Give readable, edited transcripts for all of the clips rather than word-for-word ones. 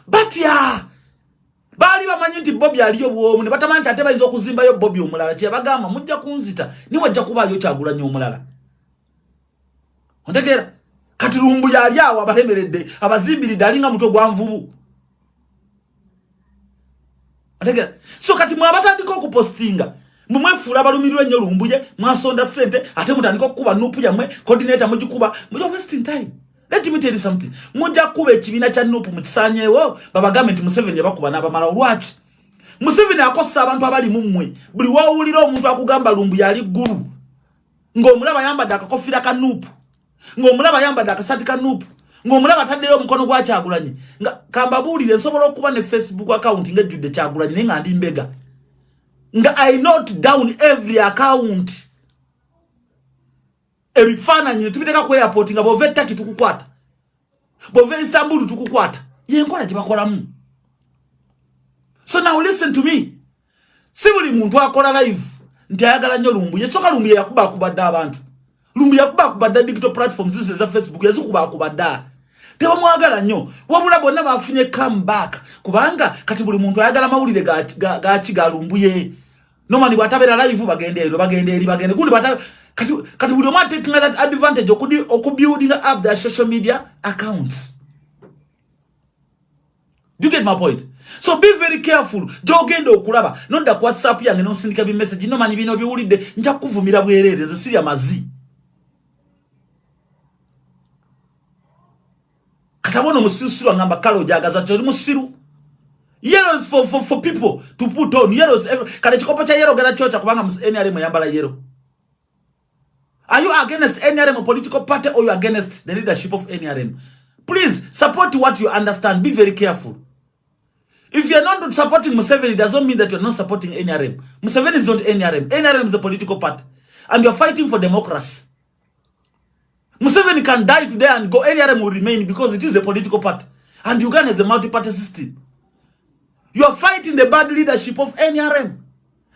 But ya bali bamanyi nti Bobby aliyo bwomu ne batamanyi ate bayinza okuzimbayo Bobby omulala kye bagamba mujja kunzita ni wajja kubayo Kyagulanyi omulala. Ontegera kati Lumbuye ali awo abalemeredde abazimbiridde alinga mutwe gwa nvubu. Ontegera so kati mwabatandika okupostinga mumwefuula abalumirwa ennyo Lumbuye mwasonda sente ate mutandika okukuba nupu yammwe coordinator mujikuba mujja wasting time. Let me tell you something. Mujja kuba ekibiina kya nupu mukisanyeewo babagambe nti Museveni yabakuba n'abamala olwaki. Museveni akosa abantu abali mummwe. Buli wawulira omuntu akugamba Lumbuye ali ggulu. Ng'omulaba yambadde akakofira ka nupu. Ng'omulaba yambadde akasati ka nupu. Ng'omulaba ataddeyo omukono gwa Kyagulanyi. Nga kambabuulire nsobola okuba ne Facebook account ng'ejjudde Kyagulanyi naye nga ndi mbega. Nga I note down every account. Ebifaananyi tubiteka ku airport nga bove Turkey tukukwata. Bove Istanbul tukukwata. Yenkola gye bakolamu. So now listen to me. Si buli muntu akola live nti ayagala nnyo Lumbuye. Soka Lumbuye yakubakubadde abantu. Lumbuye yakubakubadde digital platforms zise za Facebook yazikubakubadde. Tebamwagala nnyo. Wabula bonna bafunye comeback. Kubanga kati buli muntu ayagala mawulire ga Lumbuye. Normally bw'atabeera live bagende gundi kati buli omu taking that advantage okubuilding up their social media accounts. Do you get my point? So be very careful. Jogenda okulaba nodda ku WhatsApp yange nosindika bi message no mani bino biwulidde nja kuvumira bwerere nze siri amazi. Katabono musiru ngamba kalo jagaza cyo musiru. Yellow is for people to put on. Yellow is kale chikopo cha yellow gana chocha kubanga NRM yambala yellow. Are you against NRM political party or you against the leadership of NRM? Please support what you understand. Be very careful. If you are not supporting Museveni, it doesn't mean that you are not supporting NRM. Museveni is not NRM. NRM is a political party. And you are fighting for democracy. Museveni can die today and go. NRM will remain because it is a political party. And Uganda is a multi-party system. You are fighting the bad leadership of NRM.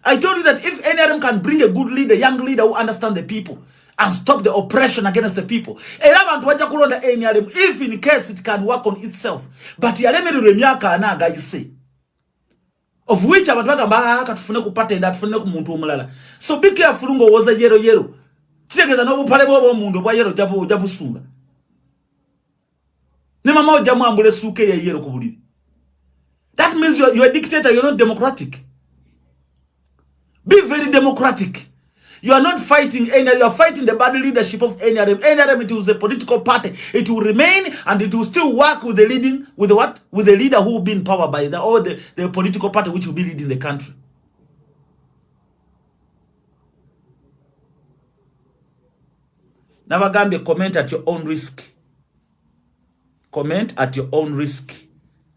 I told you that if NRM can bring a good leader, young leader who understands the people and stop the oppression against the people, NRM, if in case it can work on itself, but you say, of which so be careful. Was a yero. That means you're a dictator, you're not democratic. Be very democratic. You are not fighting NRM, you are fighting the bad leadership of NRM. NRM, it is a political party. It will remain and it will still work with the leader who will be in power by the political party which will be leading the country. Never gambe, comment at your own risk. Comment at your own risk.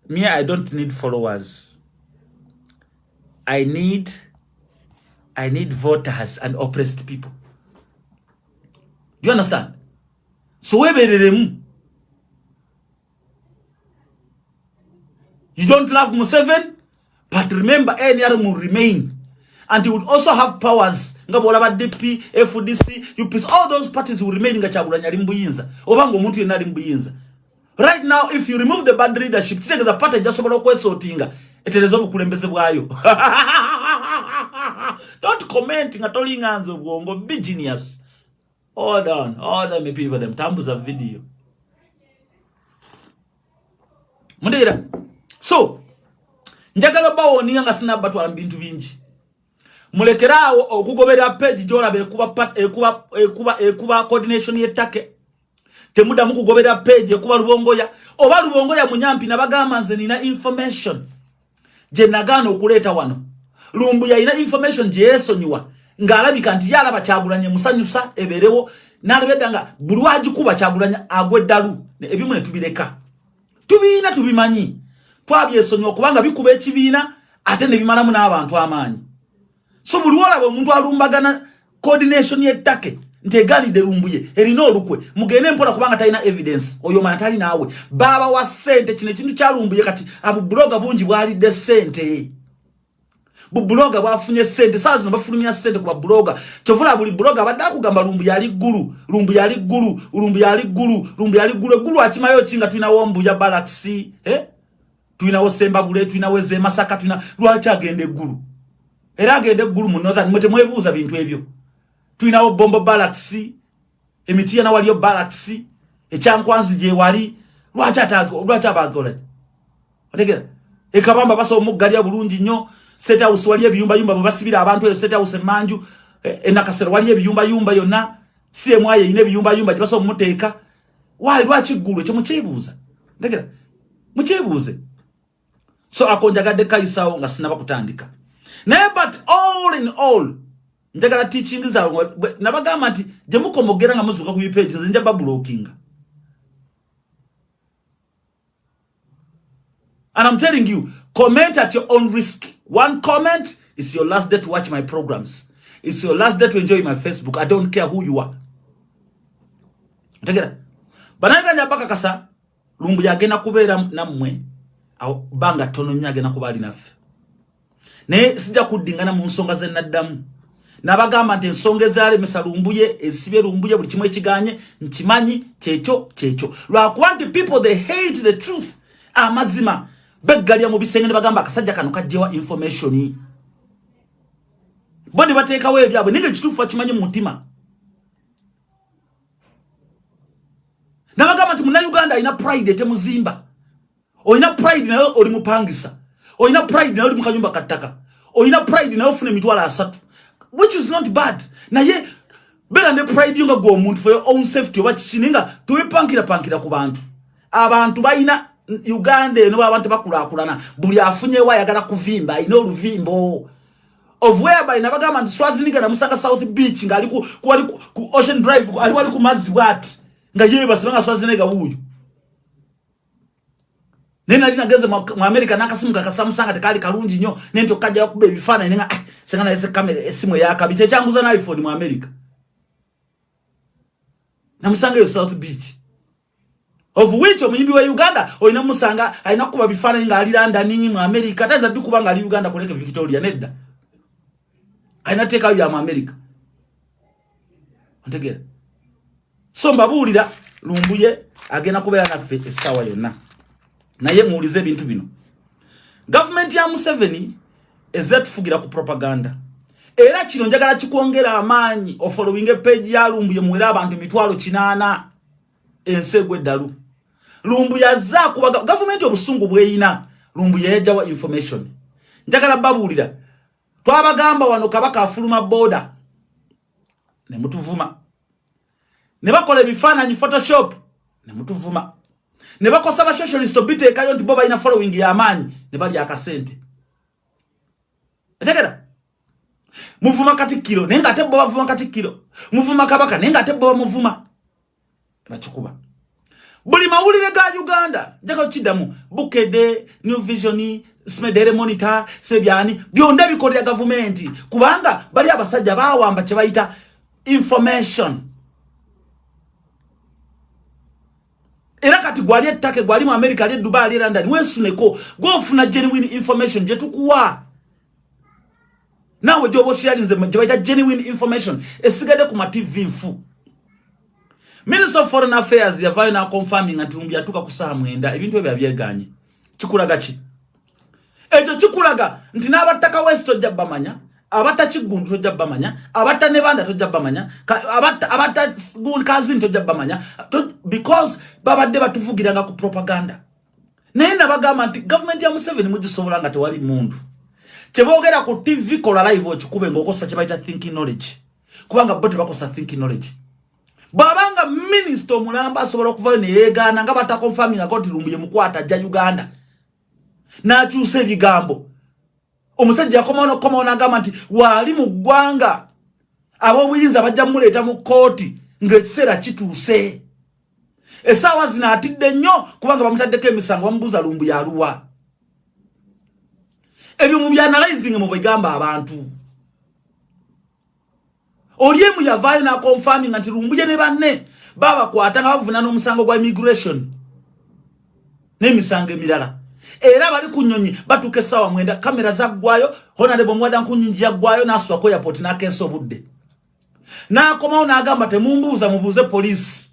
Me, I don't need followers. I need voters and oppressed people. Do you understand? So you don't love Museveni, but remember NRM will remain. And you would also have powers. DP, FDC, UPC, all those parties will remain in Kyagulanyi. Right now, if you remove the bad leadership, it's a party just about Tinga. It is over Kulembese Bwayo. Don't comment at all hands of Gongo. Be genius. Hold on, me people, them tumbles of video. Mudera. So, njagala bawo niyanga sina batu alambintu binji. Mulekerawo okugobera page jola be ekuba coordination yetake. Temuda mukugobera page ekuba Lubongoya. Oba Lubongoya munyampi nabagamba nze nina information. Je nagano okuleta wano. Lumbuye ina information je yesonyiwa. Ngalabika nti yalaba Kyagulanyi musanyusa eberewo nalebedanga bulwaji kuba Kyagulanyi agweddalu ebimu ne tubireka. Tubina tubimanyi. Twabyesonyiwa kubanga bikuba ekibiina ate ne bimalamu n'abantu amaanyi. So muliwola bwe omuntu alumbagana coordination yetake ntegalide Lumbuye erina olukwe mugende mpola kubanga talina evidence oyo mantali nawe baba wa sente kino ekintu kya Lumbuye kati abu bloga bungi bwalidde sente bu bloga bwafunye sente saazi nabafulumya sente kuba bloga tovula buli bloga badda kugamba Lumbuye ali ggulu Lumbuye ali ggulu akimayo kinga tulina Wombuya Balaxi tuina Osemba Bule tuina Weze Masaka tuina lwachi agende eggulu era agende eggulu mu northern mwete mwebuuza bintu ebyo tuina Bombo Barracks emitiya na waliyo Barracks ekyankwanzi je wali lwachi abagola otegera ekabamba baso omuggalya bulungi nnyo State House wali ebiyumba yumba basibira abantu e State House emanju enakasero wali ebiyumba yumba yonna CMI ine ebiyumba yumba baso muteeka wali lwachi eggulu ekyo mukyebuuza otegera mukyebuuze so akonjagadde kayisawo nga sinaba kutandika naye but all in all njagala teaching za nabagamba nti je mukomogera nga muzuka ku page nze njaba blocking. And I'm telling you, comment at your own risk. One comment is your last day to watch my programs. It's your last day to enjoy my Facebook. I don't care who you are. Tegera. Bananga nyabaka kasa lumbu yagena kubeera namwe au banga tono nyagena kubali nafe. Ne sija kudingana mu nsonga ze naddamu. Nabagamba nti ensonga ezaale mesalumbuye esibe lumbuye buli kimwe kiganye nkimanyi checho. Lwakuba nti people they hate the truth. Amazima beggalya mu bisenge ne bagamba akasajja kano kajjewa information. Bodi bateekawo ebyabwe nige kituufu akimanyi mu mutima. Nabagamba nti muna Uganda ina pride temuzimba. Oyina pride nayo oli mupangisa. Oyina pride nayo oli mukanyumba kattaka. Oyina pride nayo ofune emitwalo 3. Which is not bad. Naye bera ne pride yunga go omuntu for your own safety oba kikininga tuwepankira ku bantu. Abantu bayina Uganda eno abantu bakulakulana buli afunye wa yagala kuvimba ino oluvimbo of whereby nabagamba nti Swaziland na Musanga South Beach ngali ku Ocean Drive ali wali ku mazzi bwati nga yeba sibanga Swaziland ga wuyu nena linageze mu America nakasimu kakasamusanga tekali kalungi nyo nento kajja kubba ebifana nenga sengana ese kamera esimu yakabite kyanguza na iPhone mu America na Musanga yo South Beach of which omuyimbi wa Uganda oyina Musanga ayina kuba bifana nga ali London mu America taza bikubanga ali Uganda kuleke Victoria nedda ayina teka ya mu America ontegera so mbabulira lumbuye agena kubeera naffe esawa yonna naye muulize ebintu bino government ya Museveni ezatufugira ku propaganda era kino njagala kikwongera amaanyi ofollowing page ya lumbuye muwera abantu 800 ensegwe dalu lumbuye azza kuba government obusungu bweyina lumbuye yajawa information njagala babulira twabagamba wano kabaka afuluma border ne mutuvuma ne bakola ebifaananyi Photoshop ne mutuvuma ne bakosa ba socialist obiteekayo nti bo balina following ya amaanyi ne bali akasente etegera muvuma Katikkiro nenga ate bo bavuma Katikkiro muvuma kabaka nenga ate bo bamuvuma bachikuba buli mawulire ga Uganda jago kidamu Bukede New Vision Smedere Monitor sebyani byonda bikolya government kubanga bali abasajja bawamba kye bayita information era kati gwali ettake gwali mu America ali Dubai ali London wesuneko gofuna genuine information je tukuwa nawe jobo sharinze je bayita genuine information esigade ku ma TV mfu. Minister of Foreign Affairs yavayo na confirming nti lumbu yatuka kusaha mwenda ebintu ebyo abyeganye kikulaga ki ekyo kikulaga nti n'abattaka West tojja bamanya abatta Kigundu tojja bamanya abatta Nebanda tojja bamanya abatta Kazini tojja bamanya because babadde batuvugiranga ku propaganda naye nabagamba nti government ya Museveni mugisobola nga tewali mundu kyeboogera ku TV kola live okikube ng'okosa kye bayita thinking knowledge kubanga bote bakosa thinking knowledge. Babanga minister mulamba asobola okuvayo ne yegaana nga bata confirming akoti lumbuye mukwata ajja Uganda na kyuse ebigambo omusajja yakoma agamba nti wali mu ggwanga ab'obuyinza bajja muleeta mu kooti ng'ekiseera kituuse essaawa zino atidde nnyo kubanga bamutaddeko emisango bamubuuza lumbuye aluwa ebyo mu byanalyzing mu bigamba abantu Oliemu yavayo na confirming nti lumbuye ne banne baba kwatanga bavuna n'omusango gwa immigration n'emisango emirala era bali kunyonyi batuke sawa mwenda kamera zaggwayo honorable mwada nkunyinji yaggwayo naswa ko airport na keso budde na koma ona agamba temumbuuza mubuuze police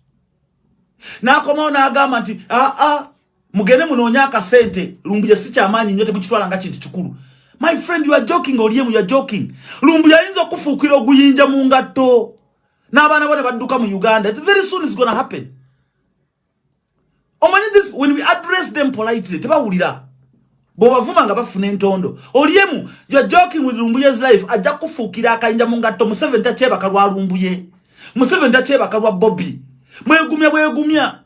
na koma ona agamba nti mugene munonya akasente Lumbuye si kyamanyi nyote mukitwala nga kintu kikulu. My friend, you are joking or you are joking. Lumbuye ayinza okufukira oguyinja mu ngatto n'abaana bone badduka mu Uganda. Very soon it's gonna happen. Omanyi this, when we address them politely tebawulira. Bobavuma nga bafuna entondo. Oliemu, you are joking with Lumbuye's life. Ajja kufukira akayinja mu ngatto. Museveni takyeba kalwa Lumbuye. Museveni takyeba kalwa Bobby. Mwegumya.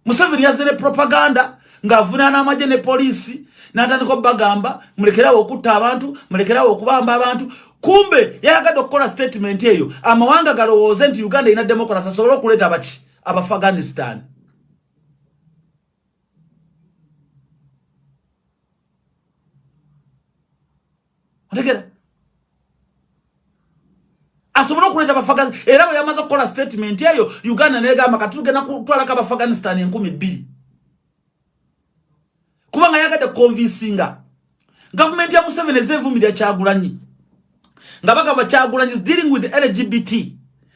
Museveni yazene propaganda ngavuna n'amaje ne polisi n'atandika bagamba mulekerawo okutta abantu, mulekerawo okubamba abantu. Kumbe yayagadde okukola statement eyo amawanga galowooze nti Uganda ina democracy asobola okuleeta abaki Afghanistan. Otegera asobola okuleeta Afghanistan era bwe yamaze okukola statement eyo Uganda negamba katugenda kutwala ka Afghanistan 12,000 kubanga yagadde convincinga government ya Museveni ezevumira Kyagulanyi nga bagamba Kyagulanyi is dealing with LGBT,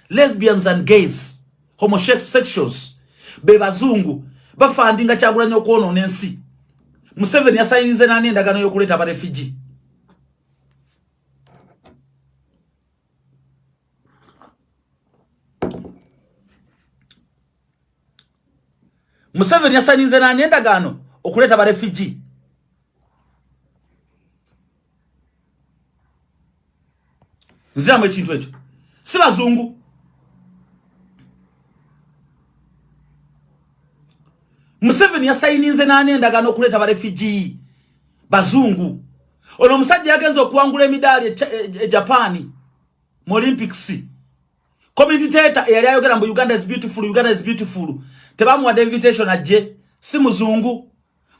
lesbians and gays, homosexuals, bebazungu bafandinga Kyagulanyi okwonoona ensi. Museveni yasayinze nani endagaano y'okuleeta aba refugee. Museveni yasayinze nani endagaano okuleta aba refugee. Nziramu ekintu ekyo. Si bazungu. Museveni yasayinze nani endagaano okuleta aba refugee. Bazungu. Ono musajja yagenza okuwangula emidaali Japan mu Olympics. Commentator yali ayogera mbu Uganda is beautiful, Uganda is beautiful. Tebamuwadde invitation ajje. Si muzungu.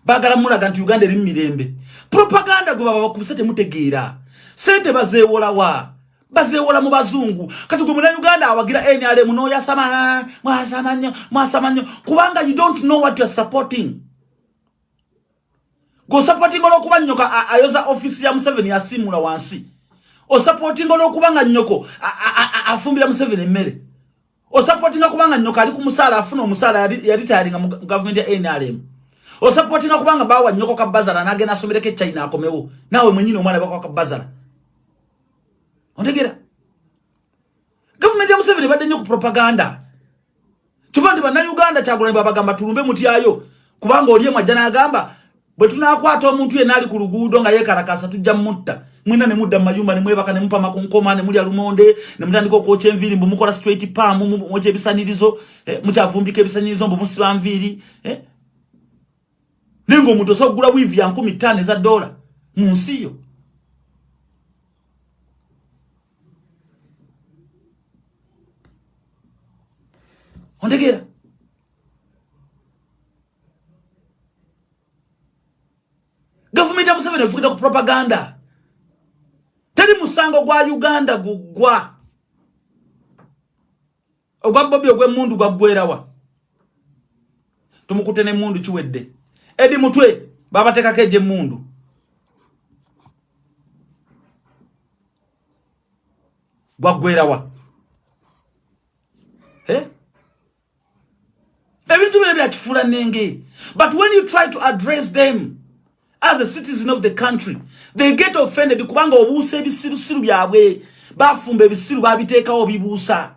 Bagala mulaga nti Uganda eri mirembe. Propaganda gwe baba bakubise temutegeera. Sente bazeewola bazeewola mu bazungu. Kati gwe muna Uganda awagira NRM no yasama mwasamanyo kubanga you don't know what you are supporting. Go supporting olokuba nyoka ayoza office ya Museveni yasimula wansi. O supporting olokubanga nyoko afumbira Museveni emmere. O supporting akubanga nyoka ali ku musala afuna omusala yali tayalinga mu government ya NRM. O supporting akubanga bawa nyoko ka bazara nagena asomereke China akomewo nawe mwenyine omwana bako ka bazara. Ondegera government ya Museveni badde nnyo ku propaganda. Kivandi bana Uganda Kyagulanyi babagamba tulumbe mutyayo kubanga oliye mwajana agamba bwe tunakwata omuntu yenna ali ku luguudo nga yeekarakasa tujja mutta mwina ne mudda mayumba ne mwebaka ne mupa makonkoma ne mulya lumonde ne mutandika okwocha enviiri mbu mukola straight palm mwoche ebisanirizo mukyavumbika ebisanirizo mbu musiba nviiri nengo omuntu osogula wiivi ya 15 za dola mu nsi yo. Ondegera government ya Museveni efukira ku propaganda. Teri musango gwa Uganda gugwa. Ogwa Bobby ogwe mundu gwa gwerawa. Tumukute ne mundu kiwedde. Edi mutwe baba teka keje mundu. Gwa gwerawa. Ebintu bine bya kifula nenge. But when you try to address them as a citizen of the country, they get offended kubanga obuuse ebisiru byabwe bafumba ebisiru babiteekawo bibuusa.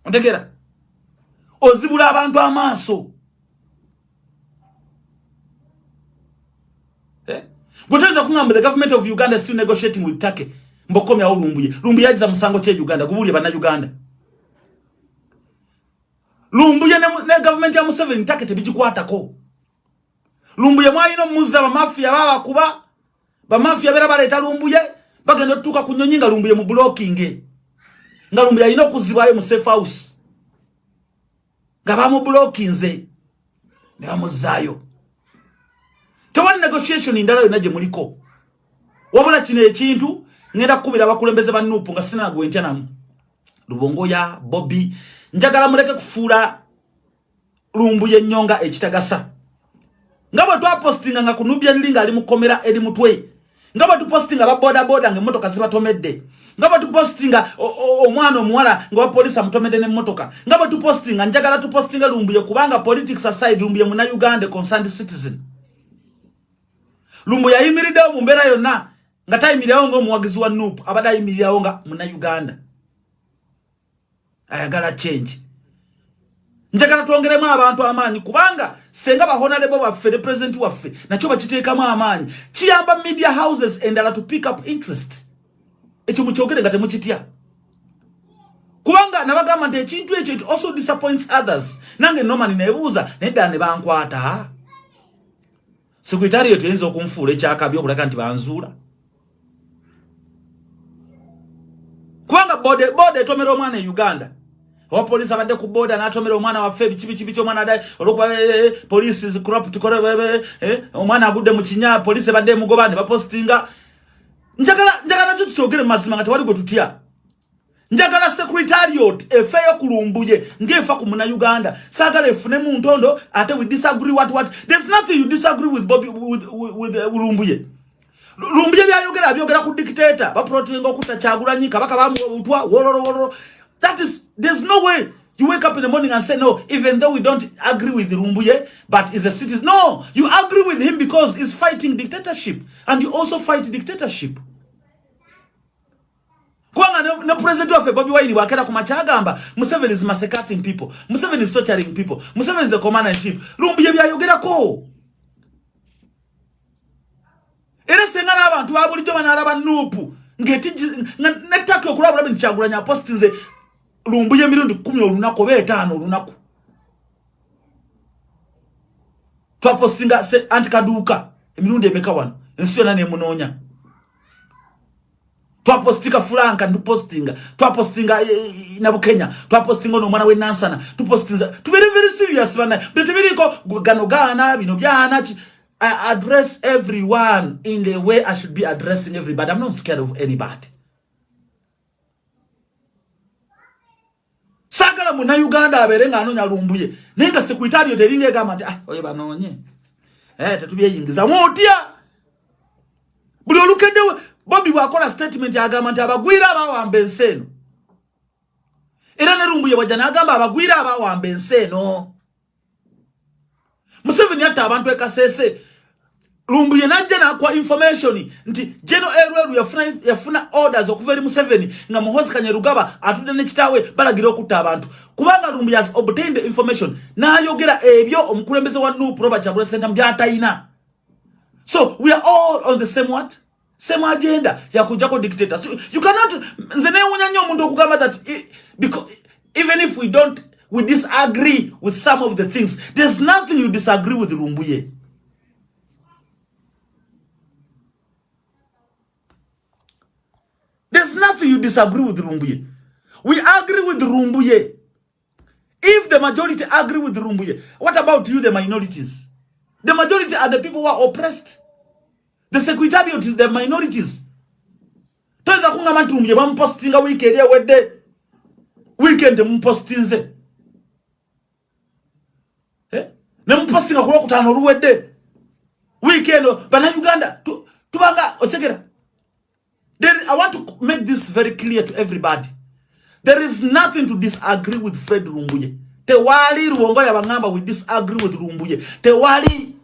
Ondegera ozibula abantu amaaso. Guteza kungamba the government of Uganda is still negotiating with Turkey. Mbokomya Lumbuye. Lumbuye ajiza musango kye Uganda kubulye bana Uganda. Lumbuye ne government ya Museveni Turkey tebijikwatako. Lumbuye mwayino muza ba mafia baba kuba ba mafia bera baleta Lumbuye bagenda tuka kunyonyinga Lumbuye mu blocking. Nga Lumbuye ayino kuzibayo mu safe house. Ngaba mu blockinze. Ne bamuzayo. Tewali negotiation indala yonaje muliko. Wabula kino ekintu ngenda kubira abakulembeze ba Nupu nga sina gwentya namu. Lubongoya, Bobby, njagala muleke kufuula Lumbuye nyonga ekitagasa. Ngabo twa postinga nga kunubya nlinga ali mukomera eri mutwe. Ngabo tu postinga ba boda boda nge motoka zibatomedde. ngaba tu postinga omwana omuwala nga police amutomede ne motoka ngaba tu postinga njagala tu postinga Lumbuye kubanga politics aside Lumbuye muna Uganda concerned citizen Lumbuye ayimiride mu mbera yonna nga tayimirirawo ngo muwagizi wa NUP abada ayimirirawo nga muna Uganda ayagala change njagala tuongeremu abantu amaanyi kubanga senga bahonalebo baffe represent waffe nakyo bakiteekamu amaanyi kiyamba media houses endala to pick up interest ekyo mukyogere nga temukitya kubanga nabagamba nti ekintu ekyo it also disappoints others nange normally nebuuza nedda ne bankwata secretariat yenzo okunfuula ekyakabi okulaga nti banzuula kubanga bode etomera omwana e Uganda wa police abadde ku boda natomera omwana wa febi kibi omwana dai olikuba police is corrupt omwana agudde mu kinya police badde mugobane ba postinga njagala cyo tukyogere mazima nga tewali go tutya njagala secretariat efeyo kulumbuye ngefa ku muna Uganda sagala efune mu ntondo ate we disagree what there's nothing you disagree with Bobby with Lumbuye byayogera ku dictator ba protein okuta Kyagulanyi kabaka bamutwa wololo there's no way you wake up in the morning and say no, even though we don't agree with Lumbuye, but he's a citizen. No, you agree with him because he's fighting dictatorship, and you also fight dictatorship. Kwanga no president of Bobby Wine wakera kumachagamba Museveni is massacring people, Museveni is torturing people, Museveni is the commander in chief. Lumbuye byayogerako era senga n'abantu babulijjo banalaba NUP ngeti netake okulabula bin Kyagulanyi postinze Lumbuye mirundi 10 olunako be 5 olunako twapostinga se antikaduka emirundi emeka wano ensiyo nane munonya twapostika Fulanka ndupostinga twapostinga na Bukenya twapostinga no mwana we Nansana tupostinga to very very serious bana betebiriko ganogana bino byana I address everyone in the way I should be addressing everybody. I'm not scared of anybody. Sagala muna Uganda aberenga anonya Lumbuye. Nenga secretariat teringe gama nti oye banonye. Tetubye yingiza motya. Buli olukende Bobby wakola statement agamba nti abagwira abawambe enseno. Era ne Lumbuye wajana agamba abagwira abawambe enseno. Museveni ata abantu ekasese Lumbuye najja nakwa information nti Jeno Erweru yafuna orders okuva eri Museveni nga Muhoozi Kanyerugaba atudde ne kitawe balagira okutta abantu kubanga Lumbuye has obtained the information n'ayogera ebyo omukulembeze wa NUP Robert Kyagulanyi Ssentamu by'atalina. So we are all on the same agenda ya kujako dictator. So you cannot nze newunya nnyo omuntu okugamba that because even if we disagree with some of the things, there's nothing you disagree with Lumbuye. There's nothing you disagree with Lumbuye. We agree with Lumbuye. If the majority agree with Lumbuye, what about you, the minorities? The majority are the people who are oppressed. The secretariat is the minorities. Toza kunga mantu Lumbuye bampostinga weekend ya wedde. Weekend mpostinze. Ne mpostinga kulo kutano ruwedde. Weekend bana Uganda tubanga ochekera. I want to make this very clear to everybody. There is nothing to disagree with Fred Lumbuye. Tewali ruongo ya bangamba we disagree with Lumbuye. Tewali.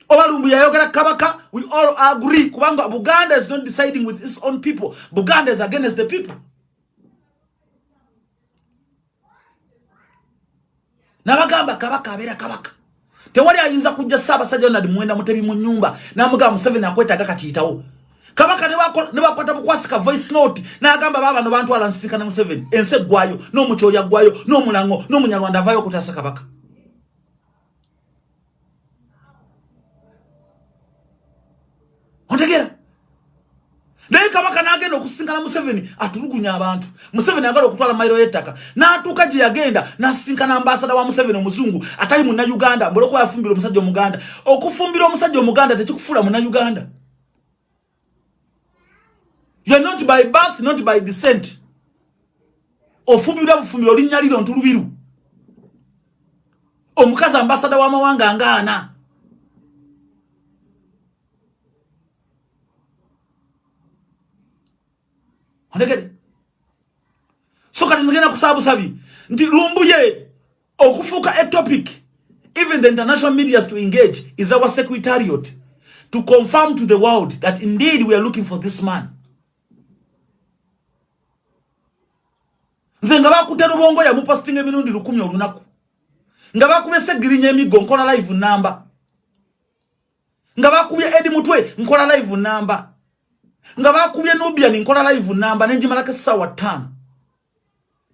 Oba Lumbuye ayogera kabaka, we all agree. Kubanga Buganda is not deciding with its own people. Buganda is against the people. Nabagamba kabaka abera kabaka. Tewali ayinza kujja Ssaabasajja Ronald Muwenda Mutebi mu nyumba namuga Museveni akwetaga katiyitawo. Kabaka ne bakwata bukwasika voice note n'agamba bano bantu alansika ne Museveni ense gwayo n'omukyolya gwayo n'omulango n'omunyarwanda avayo okutasa kabaka. Ontegera naye kabaka n'agenda okusinkana Museveni atulugunya abantu. Museveni agala okutwala mairo y'ettaka n'atuuka gye yagenda n'asinkana ambasada wa Museveni omuzungu atali munna Uganda mboloko yafumbira omusajja omuganda. Okufumbira omusajja omuganda tekikufuula munna Uganda. You are not by birth, not by descent. Ofumbira bufumbira olinnya liro ntulubiru. Omukazi ambasada wa mawanga ngana. Ondegere. So kati ngena kusabu sabi. Nti lumbuye okufuka a topic. Even the international media to engage is our secretariat to confirm to the world that indeed we are looking for this man. Nze ngaba kutero bongo ya muposting emirundi 10 olunaku. Ngaba kubese girinye emigo nkola live number. Ngaba kubye Edi Mutwe nkola live number. Ngaba kubye Nubia nkola live number nenjimala sawa 5.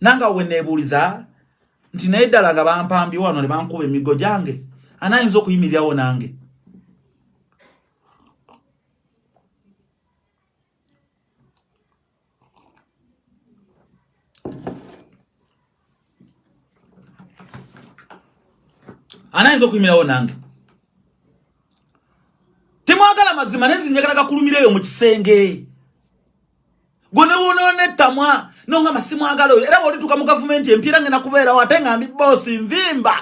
Nanga wenebuliza nti naidala ngaba mpambi wano ne bankube emigo jange. Anayinza okuyimiryawo nange. Anayinza okuyimiryawo nange. Temwagala mazima nenzi nyagala gakulumirayo mu kisenge. Gone wonone tamwa nonga masimu agalo era woli tuka mu government empira ngena kubeera watenga ndi boss nvimba.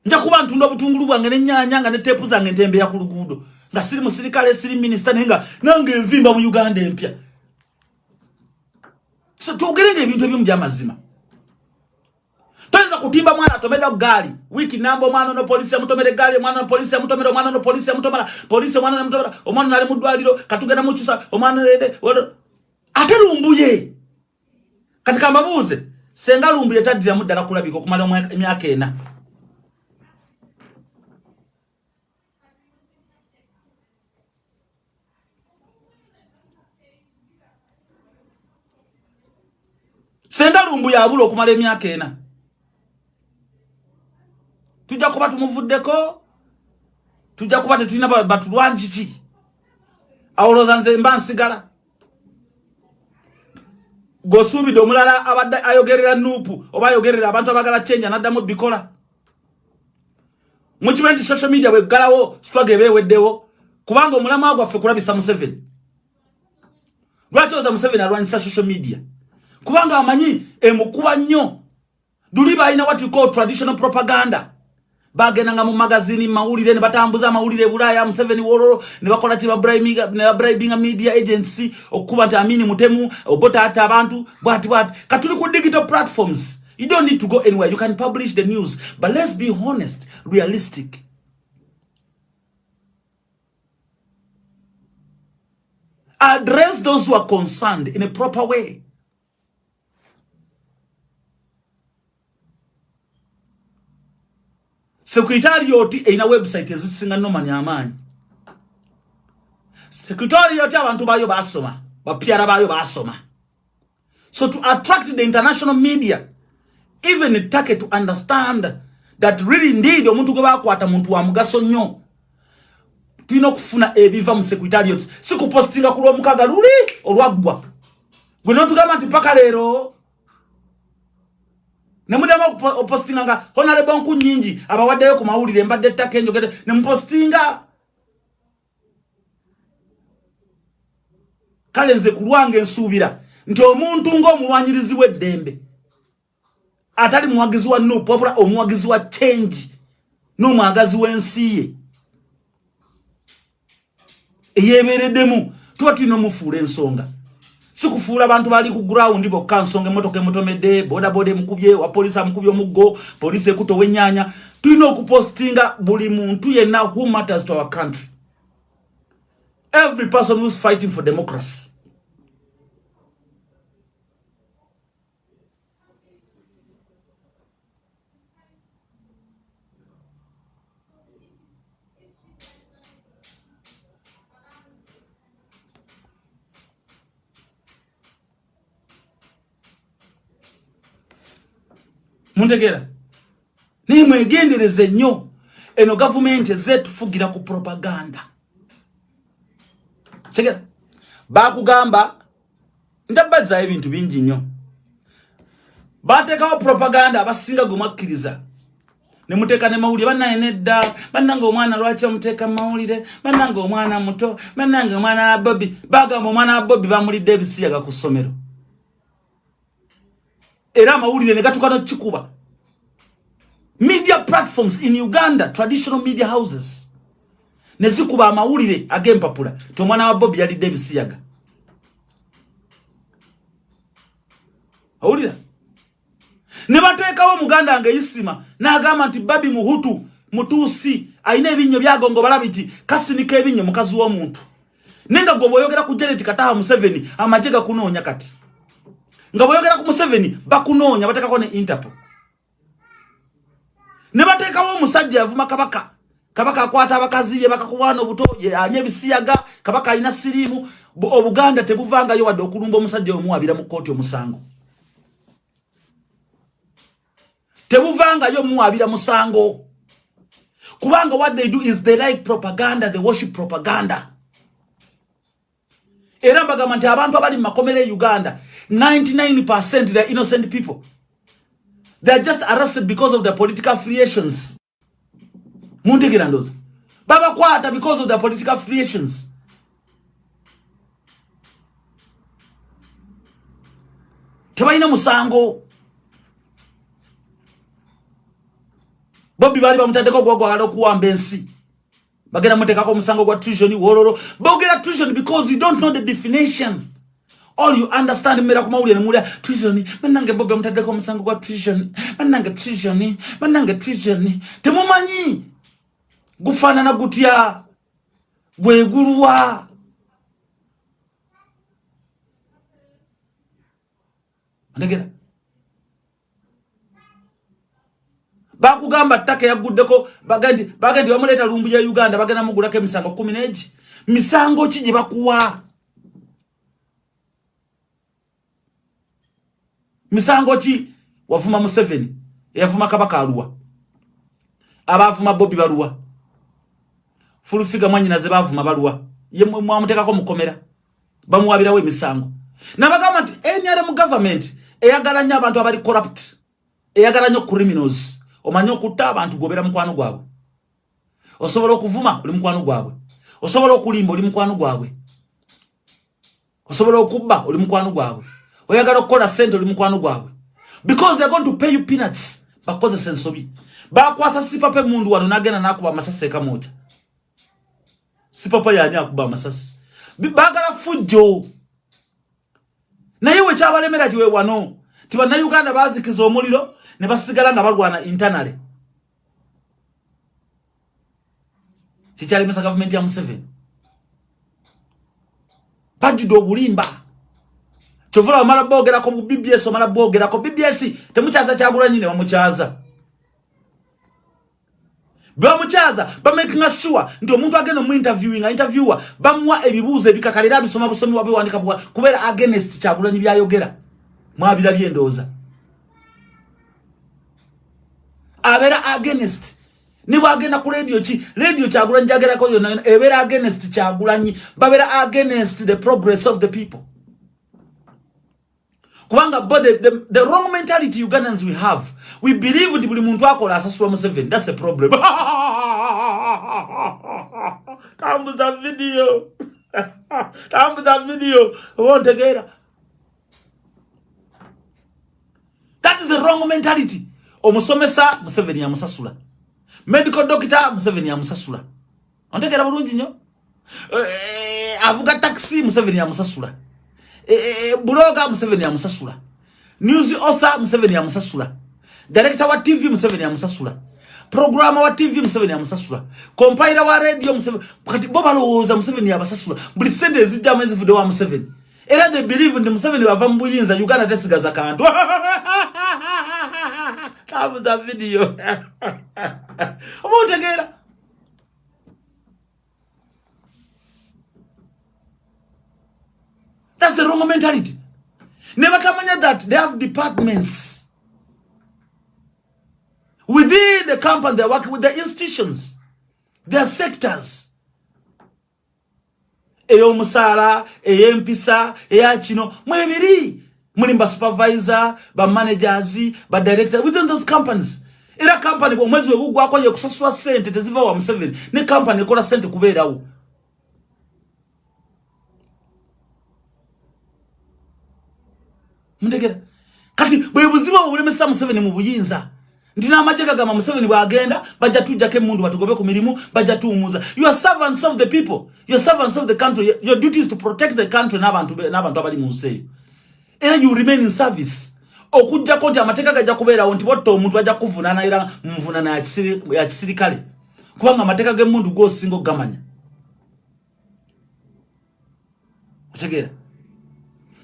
Nja kuba ntunda obutungulu bwange nenyanya nga ne tepu zange ntembe ya kulugudo. Nga siri musirikale siri minister nenga nange nvimba mu Uganda empya. So tugerenge ebintu ebimu bya mazima. Toza kutimba mwana atomeda gali wiki nambo mwana no polisi amutomere gali mwana no polisi amutomere mwana no polisi amutomera polisi mwana amutomera omwana nali mudwaliro katugenda muchusa omwana rede aterumbuye katika mbabuze senga lumbuye tadira muddala kulabiko kumala emyaka ena senga lumbuye abulo kumala emyaka ena tujja kuba tumuvuddeko tujja kuba tetulina batulwanjiki awoloza nze mbansigala gosuubidde omulala abadde ayogerera nuupu oba ayogerera abantu abagala change naddamu bikola mukimenti social media bweggalawo struggle ebeweddewo kubanga omulama gwaffe kulabisa Museveni lwaki oza Museveni alwanyisa social media kubanga amanyi emukuba nnyo duliba alina what you call traditional propaganda bagenda mu magazini mawulire ne batambuza mawulire Bulaya Museveni wololo ne bakola ki bribing media agency okuba nti Amini Mutemu obota ata abantu bwati katuli ku digital platforms. You don't need to go anywhere. You can publish the news, but let's be honest, realistic. Address those who are concerned in a proper way. Secretariat ina website ezisinga noma nyamanyi. Secretariat abantu bayo basoma, bapiara bayo basoma. So to attract the international media, even a target to understand that really indeed omuntu gwe bakwata muntu wa mugaso nnyo. Tulina kufuna ebiva mu secretariat. Sikupostinga ku lwomukaga luli olwaggwa. Gwe notugamba nti paka leero nemudama postinga nga honorable nku nyingi abawaddeyo ku mawulire mbadde ttaka enjogere nemupostinga kale nze ku lwange nsuubira nti omuntu ng'omulwanyirizi w'eddembe atali muwagizi wa NUP wabula omuwagizi wa change n'omwagazi w'ensi ye eyeebeereddemu tuba tulina omufuula ensonga. Sikufuula abantu bali ku ground bokka nsonga emotoka emutomedde boda mukubye wa polisi amukubye omuggo polisi ekuto wenyanya. Tulina okupostinga buli muntu yenna who matters to our country. Every person who's fighting for democracy. Muntegera ni mwegendereze nnyo eno government ezetufugira ku propaganda. Chekera bakugamba ndabaza ebintu bingi nnyo batekawo propaganda abasinga gumwakkiriza ne muteka ne mawulire banayinedda bannanga omwana lwaki omuteka mawulire bannanga omwana muto bannanga omwana Bobby bagamba omwana Bobby bamulidde ebisiyaga ku ssomero era mawulire ne gatukano chikuba. Media platforms in Uganda, traditional media houses nezikuba amawulire agempapula to mwana wa Bobby yali Davis Yaga awulira ne bateekawo muganda ng'eyisima n'agamba nti babi muhutu mutuusi ayina ebinyo byagongo balabiti kasinika ebinyo mukazi w'omuntu nenga gwe bw'oyogera ku Janet Kataha Museveni amagye gakunoonya kati nga bw'oyogera ku Museveni bakunoonya bateekako ne Interpol ne bateekawo omusajja yavuma kabaka akwata abakazi ye bakakuwaana obuto ali ebisiyaga kabaka alina siriimu obuganda tebuvangayo wadde okulumba omusajja omuwabira mu kooti omusango tebuvangayo muwabira musango kubanga what they do is they like propaganda, they worship propaganda. Era mbagamba nti abantu abali mu makomera e Uganda 99% they are innocent people. They are just arrested because of their political affiliations. Muntegera ndoza baba kwata because of their political affiliations. Tebayina musango. Bobbi bali bamutandeko gwagwala okuwamba ensi bagenda mutekako musango gwa treason wololo bogera treason because you don't know the definition. All you understand mera ku mawulire mulia treason manange Bobbi bamutandeko musango gwa treason manange treason temumanyi gufanana gutya gwegulwa ndegera bakugamba ttaka yaguddeko bagandi bamuleta lumbu ya Uganda bagenda mugulako emisango 11 misango ki gye bakuwa misango ki wavuma Museveni yavuma kabaka aluwa abavuma Bobbi baluwa fulufiga mwanyina ze bavuma baluwa ye mwamutekako mukomera bamuwabirawo emisango nabagamba nti NRM government eyagala nnyo abantu abali corrupt eyagala nnyo criminals omanyo okutta abantu gobera mukwano gwabwe osobola okuvuma oli mukwano gwabwe osobola okulimba oli mukwano gwabwe osobola okubba oli mukwano gwabwe oyagala okukola sente oli mukwano gwabwe because they are going to pay you peanuts bakoze sensobi bakwasa sipapa mundu wano nagenda nakuba amasasi ekamoja sipapa yani akuba amasasi bagala fujjo naye we kyabalemera kiwe wano tiba na Uganda bazikiza omuliro ne basigala nga balwana internally kikyali mesa government ya Museveni pajudo obulimba chovula wamala bogera ko BBS wamala bogera ko BBS temukyaza kyagula nyine wamukyaza bamuchaza ba making sure ndio omuntu agenda mu interviewer bamwa ebibuzo ebikakalira bisoma busomi wabe wandika kubera against kyagula ni byayogera mwabira byendoza abera against ni bagenda ku radio kyagula njagera ko yona ebera against kyagula nyi babera against the progress of the people kubanga but the wrong mentality Ugandans we have. We believe nti buli muntu akola asasula Museveni. That's a problem. Tambuza video. Tambuza video. Won't get. That is the wrong mentality. Omusomesa Museveni ya musasula. Medical doctor Museveni ya musasula. Ontegera bulungi nnyo. Avuga taxi Museveni ya musasula. Blogger Museveni ya musasula. News author Museveni ya musasula. Director wa TV Museveni ya musasula. Programmer wa TV Museveni ya musasula. Compiler wa radio Museveni. Kati boba loza Museveni ya basasula. Buli sende zijja amezi video wa Museveni. Era they believe ndi Museveni wava mbuyinza Uganda tesigaza kantu. Kabuza video. Omutegera. That's the wrong mentality. Never tamanya that they have departments within the company. They're working with the institutions. Their sectors. Eyo musala, eyo mpisa, eya chino. Mwebiri. Mulimba supervisor, ba managers, ba director within those companies. Ira company mwezi wegugwa kwa ye kusasula sente teziva wa Museveni. Ne company ekola sente kubeerawo. Mundegera kati bwe buzima obulemesa Museveni mu buyinza ndina amajega gama Museveni bwagenda bajja tujjake mundu batugobe ku mirimu bajja tuumuza. You are servants of the people, you are servants of the country. Your duty is to protect the country n'abantu abali mu nsi. And you remain in service. okujja konti amateeka gajja kubeerawo nti botto omuntu ajja kuvunaana era muvunana ya kisirikale kubanga amateeka g'emmundu g'osinga ogamanya otegeera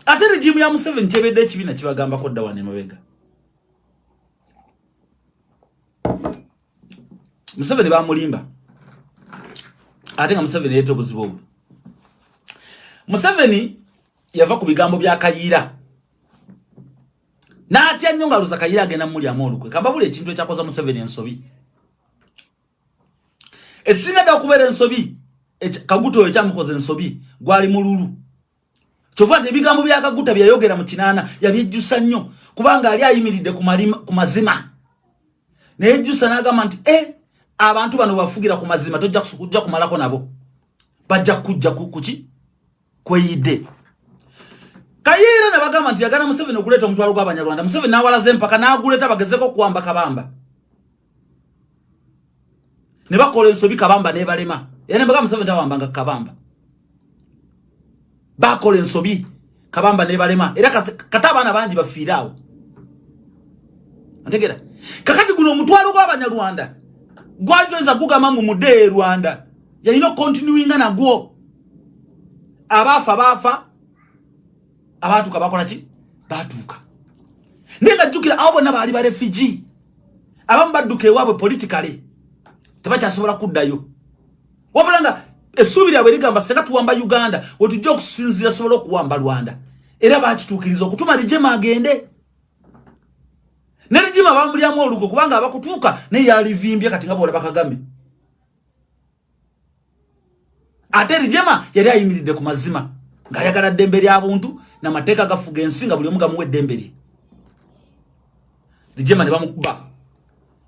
ate regimu ya Museveni kyebedde ekibiina kibagambako dda wano emabega Museveni bamulimba ate nga Museveni yeeta obuzibu obwo Museveni yava ku bigambo bya Kayiira n'atya nnyo nga luza Kayiira agenda mulyamu olukwe kambabula ekintu ekyakoza Museveni ensobi ekisinga dda okubeera ensobi Kaguta ekyamukoza ensobi gwali mululu kyova nti ebigambo bya Kaguta byayogera mu kinaana yabyejjusa nnyo kubanga ali ayimiridde ku mazima n'ejjusa n'agamba nti abantu bano bafugira ku mazima tojja kumalako nabo bajja kujja kuki kweyidde Kayiira ne bagamba nti yagana Museveni okuleeta omutwalo gw'Abanyarwanda Museveni n'awalaze empaka n'aguleta bagezeko kuwamba Kabamba ne bakola ensobi Kabamba ne balema ne bagamba Museveni tawambanga Kabamba bakola ensobi Kabamba ne balema era kata abaana bangi bafiiraawo antegera kakati guno omutwalo gw'Abanyarwanda gwali toyinza kugamba mu mudde Rwanda yalina continuinga nagwo abaafa abatuuka bakola ki batuuka nenga jjukira abo bonna baali ba refugee abamu badduka ewaabwe politically tebakyasobola kuddayo wabula nga essuubi lyabwe ligamba senga tuwamba Uganda wetujja okusinzira sobola okuwamba Rwanda era bakituukiriza okutuma Rijema agende ne Rijema bamulyamu olukwe kubanga abakutuuka naye yalivimbye kati nga bwolaba Kagame ate Rijema yali ayimiridde ku mazima ng'ayagala ddembe ly'abuntu n'amateeka gafuga ensi nga buli omu gamuwa eddembe lye Rijema ne bamukuba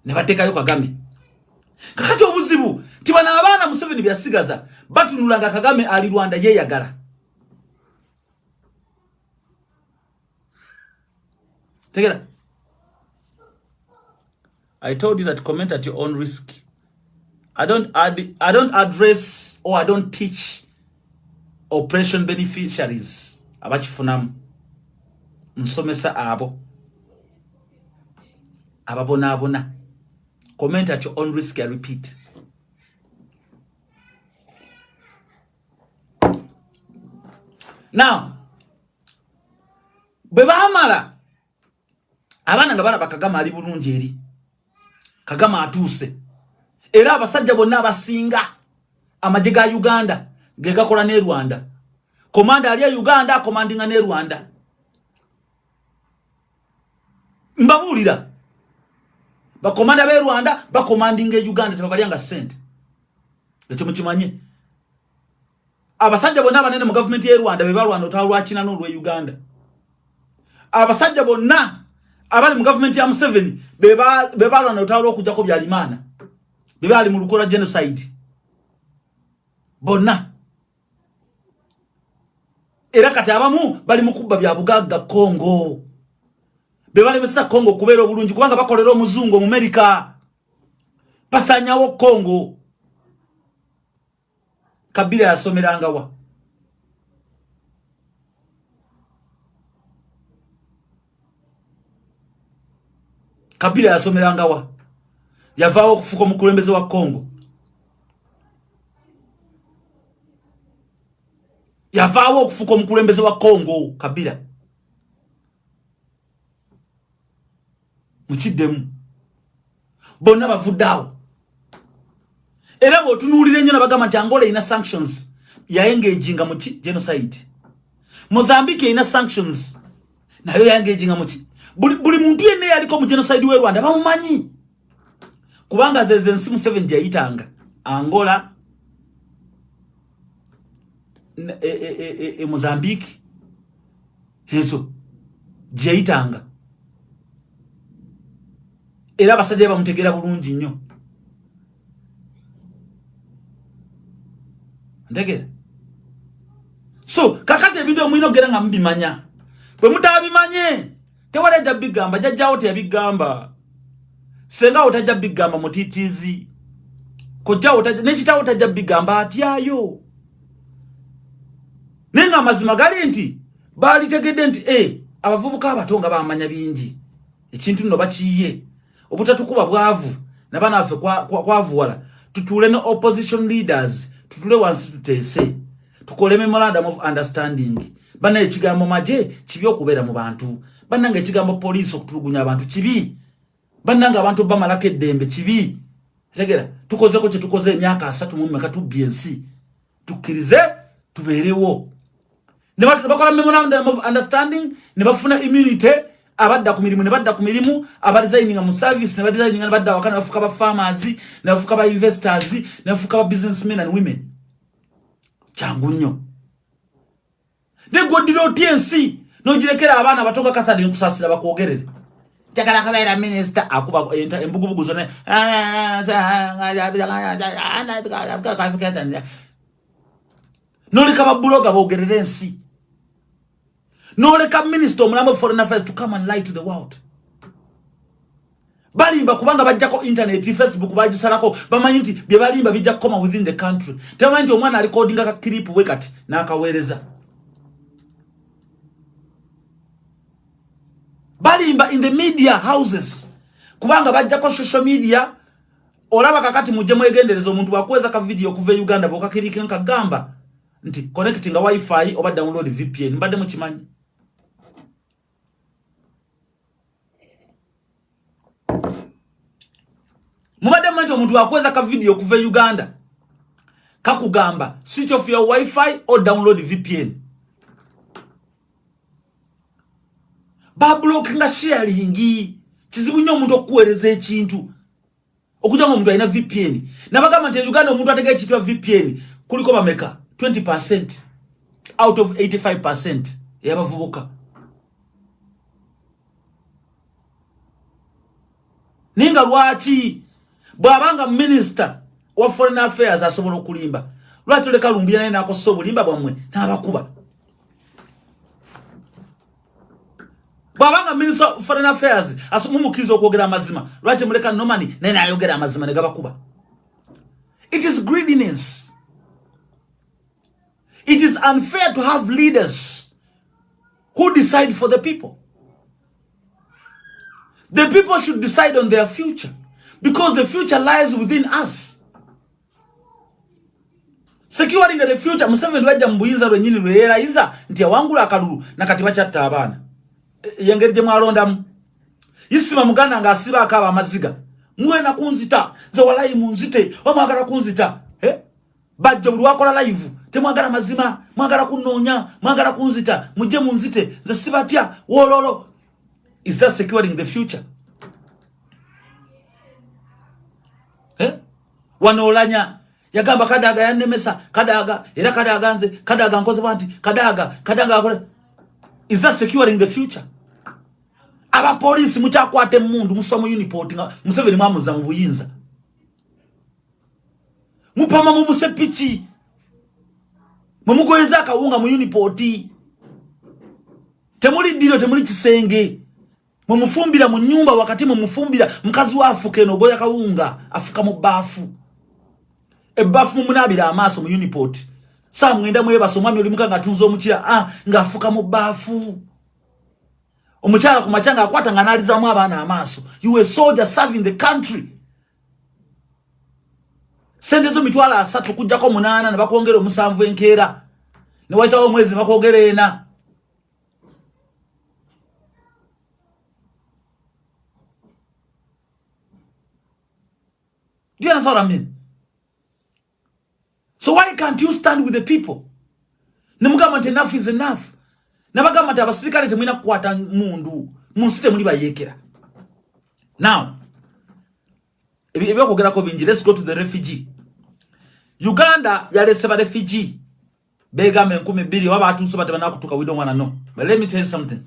ne bateekayo Kagame kakati obuzibu nti bano abaana Museveni byasigaza batunulanga Kagame ali Rwanda yeeyagala tegera I told you that comment at your own risk. I don't address or I don't teach operation beneficiaries abachifunamu nsomesa abo ababona comment at your own risk. I repeat. Now beba amala abana nga bana bakagama ali bulungi eri Kagama atuse era abasajja bonna abasinga amaje ga Uganda gegakola ne Rwanda komanda ali Uganda commanding ne Rwanda mbabulira ba komanda be Rwanda ba commanding e Uganda tebabalyanga sente ekyo mukimanye abasajja bonna abanene mu government ye Rwanda be balwana otalwa China no lwe Uganda abasajja bonna abali mu government ya Museveni bebalwana otalwa okujja ko byalimana bebali mu lukola genocide bonna era kati abamu bali mu kubba bya bugagga Congo bebali mesa Congo kubeera obulungi kubanga bakolera omuzungu mu America pasanyawo Congo Kabila yasomeranga wa Kabila yasomeranga wa yavaawo okufuka omukulembeze wa Congo yavaawo okufuka omukulembeze wa Congo Kabila mukiddemu bonna bavuddawo era bw'otunuulira ennyo nabagamba nti Angola ina sanctions yaengaginga mu genocide Mozambique ina sanctions nayo yaengaginga mu buli muntu yenna yaliko mu genocide we Rwanda bamumanyi kubanga zeze nsi Museveni yayitanga Angola Mozambique ezo yayitanga era abasajja bamutegera bulungi nnyo ndegera so kakati ebintu omwino gera nga mbimanya bwe mutabimanye tewaleja bigamba jajjawo teyabigamba senga otajja bigamba mutitizi kojja otajja nekitawo otajja bigamba atyayo nenga mazima gali nti bali tegedde nti abavubuka abatonga bamanya bingi ekintu nno bakiye obutatukuba bwavu nabana afe kwavuwala tutule no opposition leaders tutule wansi tutese tukole memorandum of understanding bana ekigambo maje kibi okubeera mu bantu bananga ekigambo police okutulugunya abantu kibi bananga abantu bamalaka eddembe kibi tegera tukoze ko tukoze emyaka 3 mu mmeka tu BNC tukirize tuberewo ne bakola memorandum of understanding ne bafuna immunity abadda ku mirimu ne badda ku mirimu abadesigninga mu service ne badesigninga badda wakana bafuka ba farmers ne bafuka ba investors ne bafuka ba businessmen and women changu nnyo de godiro TNC no jirekera abana batoka Catherine kusasira bakwogerere takala kabaira minister akuba embugubugu zone no leka ba bloga bogerere nsi no leka minister omulamba foreign affairs to come and lie to the world balimba kubanga bajjako internet Facebook bajisalako bamanyi nti bye balimba bijja koma within the country tamanyi nti omwana recording aka clip wekati nakawereza balimba in the media houses kubanga bajjako social media olaba kakati mujje mwegenderezo omuntu bakweza ka video kuva Uganda bokakirike nkagamba nti connecting a wifi oba download VPN mbadde mukimanyi mubadde mmanyi omuntu bakweza ka video kuva Uganda kakugamba switch off your wifi or download VPN bablock nga sharing kizibu nnyo omuntu okuweereza ekintu okujja omuntu alina VPN nabagamba nti Uganda omuntu atega ekitwa VPN kuliko bameka 20% out of 85% yabavubuka ninga lwaki bwabanga minister wa foreign affairs asobola okulimba lwaki leka lumbira naye nakosa obulimba bwamwe n'abakuba bwabanga minister of foreign affairs asomumukizo okwogera amazima lwaki muleka nomani naye nayogera amazima ne gabakuba it is greediness. It is unfair to have leaders who decide for the people. The people should decide on their future because the future lies within us. Securing the future, Museveni lwajja mbuyinza lwenyini lwera iza nti awangula akalulu na katiba kyatta abaana. Yengerije mwalondamu. Yisima muganda nga asiba akaba amaziga. Mwena kunzita, ze walayi munzite, wamwagala kunzita. Bajjo buli wakola live. Temwagala mazima, mwagala kunonya, mwagala kunzita, mujje munzite, ze sibatya, wololo. Is that securing the future? Wanolanya, yagamba Kadaga yanemesa, Kadaga, era Kadaga nze, Kadaga nkoze banti, Kadaga akole. Is that securing the future? Aba police muchakwate mundu muswa mu uniport nga Museveni mwamuza mu buyinza. Mupama mu busepichi. Mumugoyeza akawunga mu uniport. Temuli dino temuli kisenge. Mumufumbira mu nyumba wakati mumufumbira mkazi wa afuke no goya kawunga afuka mu bafu. Ebafu munabira amaso mu uniport. Sa mwenda mwebaso mwami oli mukanga tunzo omukira nga afuka mu bafu. Omukyala ku machanga akwata nga analiza mu abana amaso. You were soldier serving the country. Sendezo mitwala 3 kujjako 8 ne bakwongera 7 enkeera. Ne wayitawo mwezi bakwongera 4. Do you understand what I mean? So why can't you stand with the people? Nemugamba nti enough is enough. Nabagamba nti abasirikale temwina kukwata mundu. Munsite muli bayekera. Now, ebyokogerako bingi, let's go to the refugee. Uganda yalese ba refugee. Begame 12 waba atuso batabana kutuka we don't wanna know. But let me tell you something.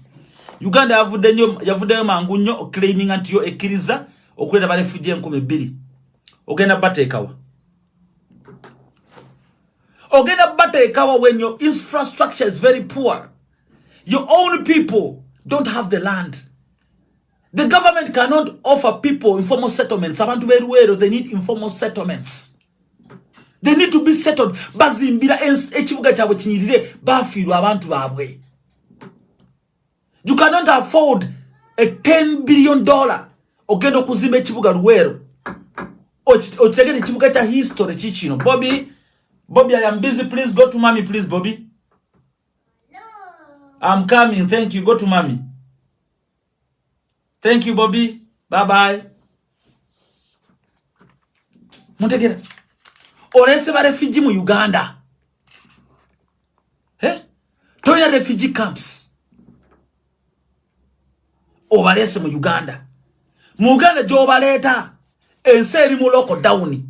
Uganda yavuddeyo mangu nnyo claiming anti yo ekkiriza okuleta ba refugee 12. Ogenda bateekawa. Ogenda bateekawa when your infrastructure is very poor. Your own people don't have the land. The government cannot offer people informal settlements. Abantu beruwero, they need informal settlements. They need to be settled. Bazimbira ekibuga kyabwe kinyirire bafiirwa abantu baabwe. You cannot afford a $10 billion ogendo kuzimba ekibuga Luwero. Ochegere ekibuga kya history chichino. Bobby, I am busy. Please go to mommy, please, Bobby. No. I'm coming. Thank you. Go to mommy. Thank you, Bobby. Bye-bye. Muntegera. Olese ba refugee mu Uganda. Toina refugee camps. Obalese mu Uganda. Mu Uganda jobaleta enseri mu lockdown.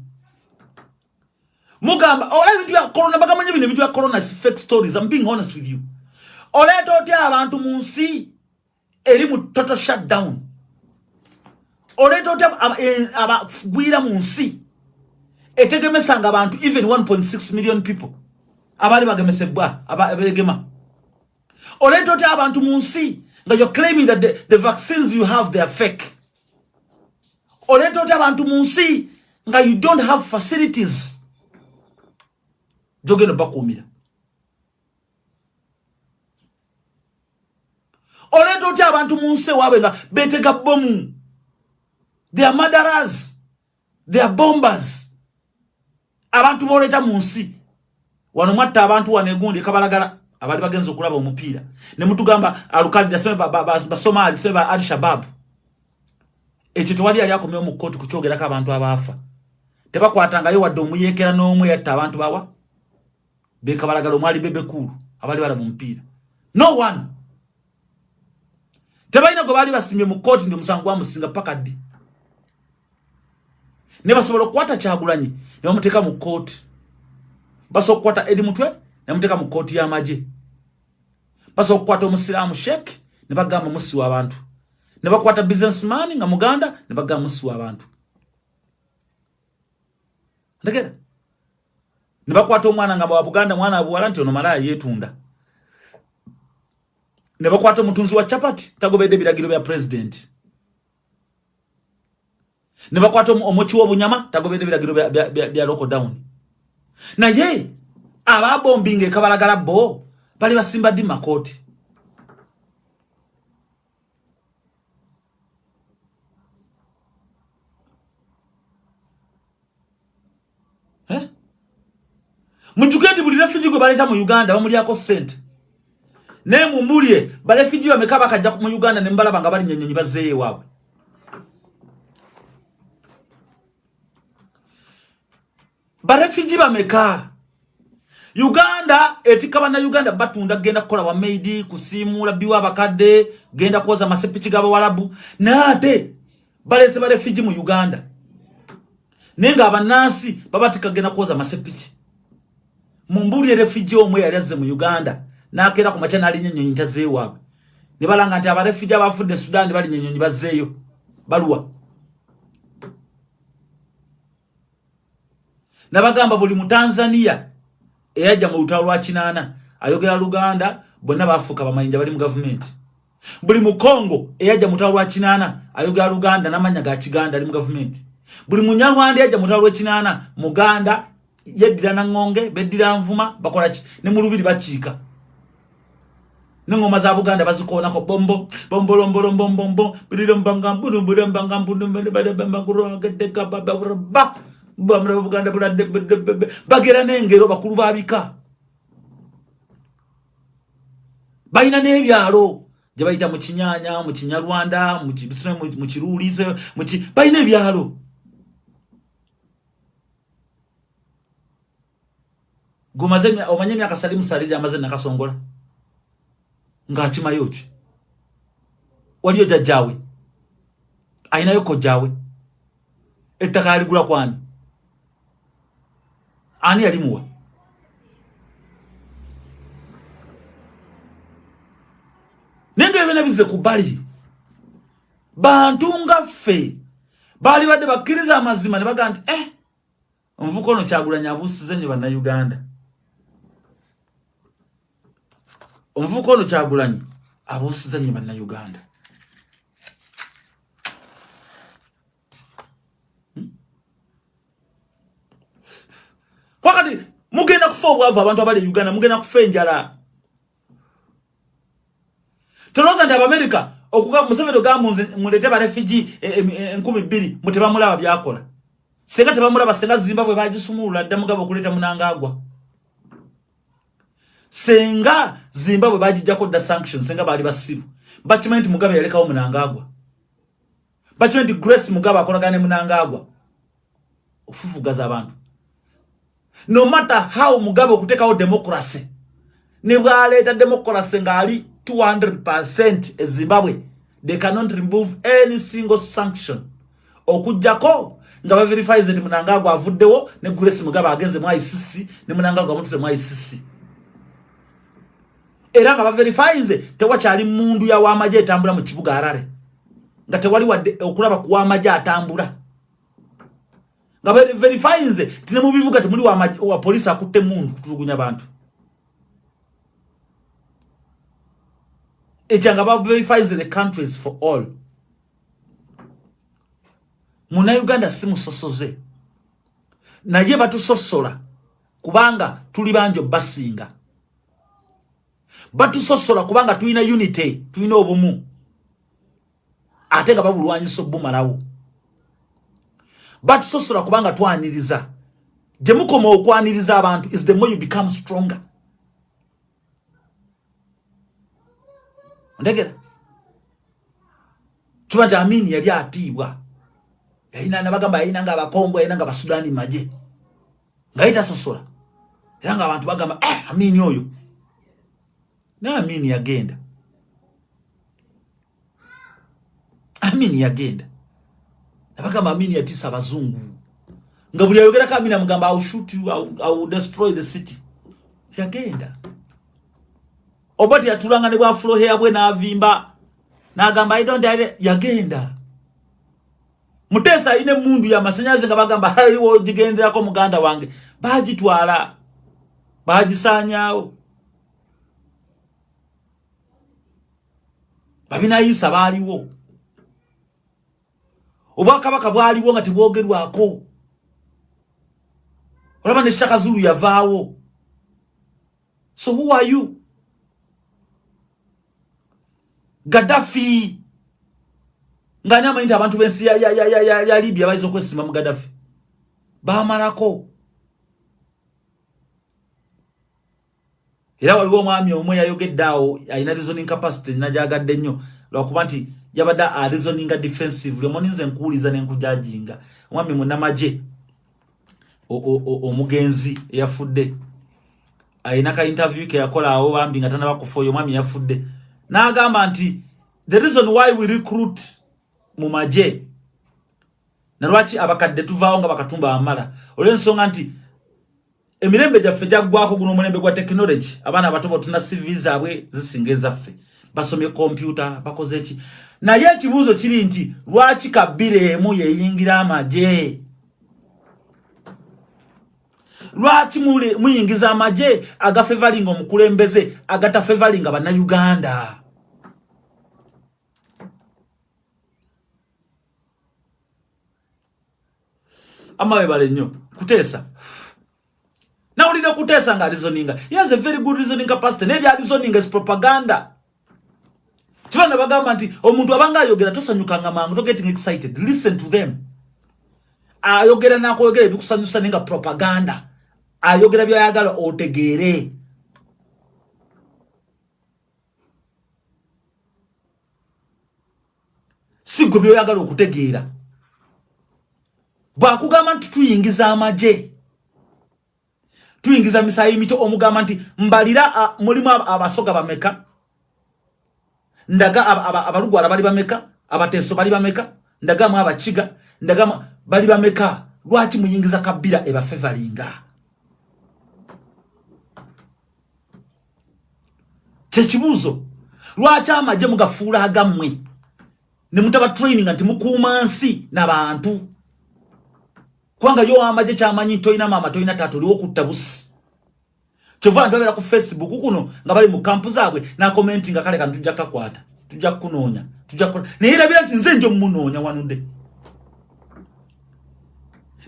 Mugamba ola bintu ya corona bagamanye bintu ya corona is fake stories. I'm being honest with you. Oleta oti abantu mu nsi eri mu total shutdown. Oleta oti abagwira mu nsi etegemesanga abantu even 1.6 million people. Abali bagemesebwa abegema. Oleta oti abantu mu nsi nga you're claiming that the vaccines you have, they are fake. Oleta oti abantu mu nsi nga you don't have facilities. Jogeno bakumira. Oleta oti abantu mu nsi wabe nga betega bomu. They are murderers. They are bombers. Abantu boleta mu nsi. Wano mwatta abantu wanegundi kabalagala abali bagenzo kulaba omupiira. Ne mutugamba alukali daseme ba Somali seba Al Shabaab. Ekyo twali ali akomye mu court kuchogera ka abantu abafa. Tebakwatanga yo wadde omuyekera n'omwe yatta abantu bawa. Bekabalagala omwali bebe kuru abali bala mu mupiira. No one. Tebaina go bali basimye mu court ndi musango wa musinga paka ddi. Ne basobola kwata Kyagulanyi ne bamuteka mu court. Baso kwata Edi Mutwe ne muteka mu court ya maje. Baso kwata omusiramu Sheikh ne bagamba musi wa abantu. Ne bakwata businessman nga Muganda ne bagamba musi wa abantu. Ndekera. Ne bakwata omwana nga wa Buganda mwana abuwala nti ono malaya yetunda. Ne bakwata mutunzi wa chapati tagobedde biragiro bya president. Ne bakwata omochi wo bunyama tagobedde biragiro bya lockdown. Na ye ababombinge kabalagala bo bali basimba di makoti. Mujugeti buli refugee go baleta mu Uganda bamuli yako sente. Ne mumulye ba refugee bamekaba kajja mu Uganda ne mbalaba nga bali nyenyonyi bazeye wabwe. Ba refugee bameka Uganda etikaba na Uganda batunda genda kola wa maidi kusimula biwa bakade genda koza masepichi gaba walabu nate balese ba refugee mu Uganda nenga abanasi babatika genda koza masepichi mumbuli refugee omwe yalize mu Uganda nakera ku machana ali nyenyonyi ntazeewa ne balanga nti aba refugee abafudde Sudan bali nyenyonyi bazeeyo baluwa nabagamba buli mu Tanzania eyaja mu lutalo lwa kinana ayogera Luganda bonna bafuka bamayinja bali mu government. Buli mu Congo eyaja mu lutalo lwa kinana ayogera Luganda namanya ga Kiganda ali mu government. Buli mu Nyarwanda eyaja mu lutalo lwa kinana Muganda yeddira na ngonge beddira nvuma bakola ki ne mu lubiri bakiika. Nengoma za Buganda bazikoona ko bombo bombo lombo bombo biliro mbanga mbulu mbanga mbulu mbele mbanguru gadeka baba bamra Buganda bulade bagera nengero bakulu babika bayina nebyalo je bayita mu Kinyanya mu Kinyarwanda mu Kibisime mu Kirulize mu bayina ebyalo gumazemya omanyemya akasalimu salija amaze nakasongola ngachima yochi waliyo jajjawe aina yoko jawe ettaka aligula kwani ani alimuwa nenge bena bize kubali bantu ngaffe bali badde bakiriza amazima ne baganda mvuko no Kyagulanyi abusize nyo bana Uganda mvuko no Kyagulanyi abusize nyo bana Uganda wakati mugenda kufa obwavu abantu abali Uganda mugenda kufa enjala Toloza ndi America okuga Museveni gamunze mulete ba refugee 1200 mutebamulaba byakola. Senga tebamulaba senga Zimbabwe bagisumulula dda Mugabe okuleta Mnangagwa. Senga Zimbabwe bagijjako da sanctions senga bali basibu. Bachimenti Mugabe yalekawo Mnangagwa. Bachimenti Grace Mugabe akolagane Mnangagwa. Ofufugaza abantu. No matter how Mugabe okutekawo democracy. Nibwaleta democracy ngali 200% Zimbabwe. They cannot remove any single sanction. Okujjako nga verify nti Mnangagwa avuddewo ne Grace Mugabe agenze mu ICC ne Mnangagwa amutute mu ICC. Era nga verify nze tewakyali mundu ya wamaje etambula mu kibuga Harare. Nga tewali wadde okulaba ku wamaje atambula. Nga verify nze tine mu bibuga temuli wa police akutte mundu kutulugunya abantu. Echanga ba verify nze the countries for all. Muna Uganda simu sosoze. Na ye batu sosola kubanga tuli banjo basinga. Batu sosola kubanga tuina unity, tuina obumu. Ate nga babulwanyiso bumalawo. Batu sosola kubanga twaniriza. Je mukoma okwaniriza abantu is the more you become stronger. Ndegera. Chubanja Amini yali atibwa. Yaina nabagamba yaina nga abakongo yaina nga basudani maje. Ngaita sosola. Era nga abantu bagamba Amini oyo. Na Amini yagenda. Amini yagenda. Nabagamba Amini yatisa abazungu. Nga buli ayogera ka Amini amugamba I will shoot you, I will destroy the city. Yagenda. Obati yatulanga ne bwa flow here bwe na avimba. Na gamba I don't die yagenda. Mutesa ine mundu ya masanyaze nga bagamba haliwo jigenderako muganda wange. Bagitwala. Bagisanyawo. Babina Isa baliwo. Obakabaka bwaliwo nga tebwogerwako. Olaba ne Shaka Zulu yavaawo. So who are you? Gaddafi. Ngani amayinti abantu bensi ya Libya bayizo kwesima mu Gaddafi. Bamalako. Era waliwo mwami omwe yayogeddawo ayina reasoning capacity najagadde nnyo lwakuba nti yabadda reasoning defensive lyomoninze nkuuliza nenkujajinga mwami munamaje omugenzi yafudde ayina ka interview ke yakola awo bambi nga tanaba kufoyo mwami yafudde n'agamba nti the reason why we recruit mu maje nalwaki abakadde tuvaawo nga bakatumba amala olw'ensonga nti emirembe jaffe jaggwako guno mulembe gwa technology abana abatobo tuna CVs abwe zisinga ffe basomye computer bakoze eki naye ekibuuzo kiri nti lwaki Kabire emu yeyingira amaje lwaki muyingiza amaje agafevaling omukulembeze agatafevaling abana Uganda amawe bale nnyo Kutesa. Now we don't Kutesa nga reasoning. He has a very good reasoning capacity. Maybe reasoning is propaganda. Chibana bagamba nti omuntu abanga ayogera tosanyuka mangu to getting excited. Listen to them. Ayogera nako yogera bikusanyusa ninga propaganda. Ayogera byayagala otegere. Sigo byayagala okutegeera. Bakugamba nti tuyingiza amaje. Tuyingiza misayi mito omugamba nti mbalira mulimu abasoga bameka. Ndaga abalugwala bali bameka, abateso bali bameka, ndaga mu abachiga, ndaga bali bameka. Lwaki muyingiza Kabira eba favoringa? Chechibuzo. Lwaki amaje mugafuula agamwe? Ne mutaba training anti mukuuma nsi n'abantu. Kwanga yo amaje kyamanyi toyina mama toyina tato liwo kutabusi. Kyova ndabera ku Facebook kuno nga bali mu camp zaabwe na commenting kale kan tujja kakwata. Tujja kunonya. Ne irabira nti nze njo munonya wanude.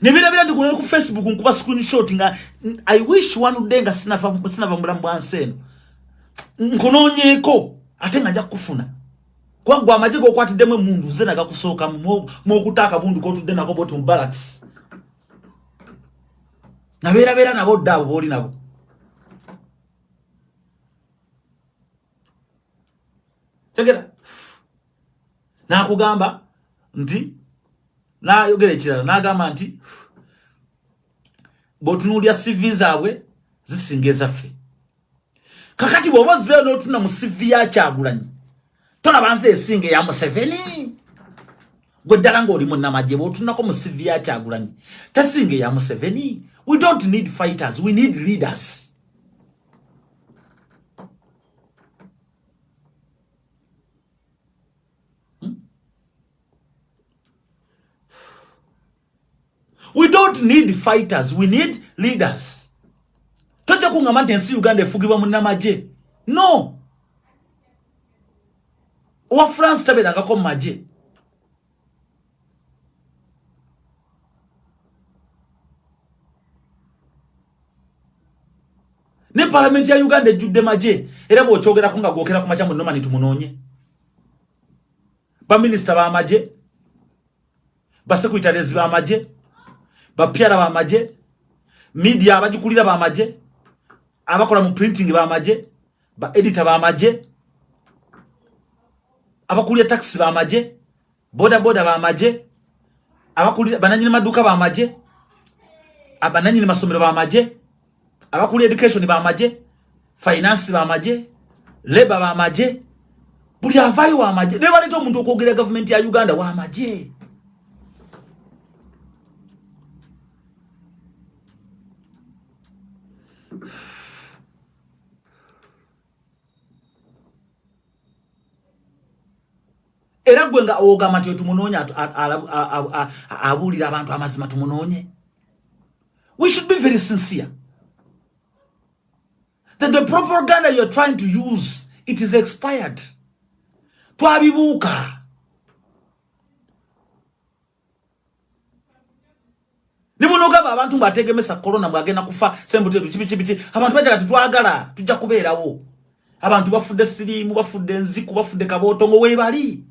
Ne birabira nti kuno ku Facebook nkuba screenshot nga I wish wanude nga sinava mulambwa nseno. Nkononyeko ate ngajja kufuna kwa gwa amajego okwatiddemu emundu nze nagakusooka mu kutaaka bundu kotudde nako boti mu barracks nabeera nabo ddaabo booli nabo tegera nakugamba nti nayogera ekirala nagamba nti botunuulya CV zaabwe zisinga ezaffe kakati bw'oba ozzeeyo n'otuna mu CV ya Kyagulanyi tolaba nze esinga eya Museveni gwe ddala ng'oli munnamagye bw'otunako mu CV ya Kyagulanyi tasinga eya Museveni. We don't need fighters, we need leaders. We don't need fighters, we need leaders. Tocha kungamba nti ensi Uganda efugibwa munnamagye. No. Owa France tabeerangako mu magye. Ne parliament ya Uganda ejjudde magye era bw'okyogerako nga gwokera ku makya munoma nitumunoonye. Ba minister ba magye, ba secretaries ba magye, ba pyara ba magye, media abagikulira ba magye, abakola mu printing ba magye, ba editor ba magye, abakulira taxi ba magye, boda ba magye, abakulira bananyini maduka ba magye, abananyini masomero ba magye, abakulira education ba magye, finance ba magye, labor ba magye, buli avayo wa magye. Ne baleta omuntu okwogera government ya Uganda wa magye. Era gwe nga ogamba nti tumunonya abulira abantu amazima tumunonye. We should be very sincere that the propaganda you're trying to use, it is expired. Twabibuuka. Nimunogaba abantu mbategemesa corona mwagenda kufa sembuto bichi abantu bajaga tutwagala tujja kubeerawo. Abantu bafudde sirimu, bafudde nziku, bafudde kabotongo webali.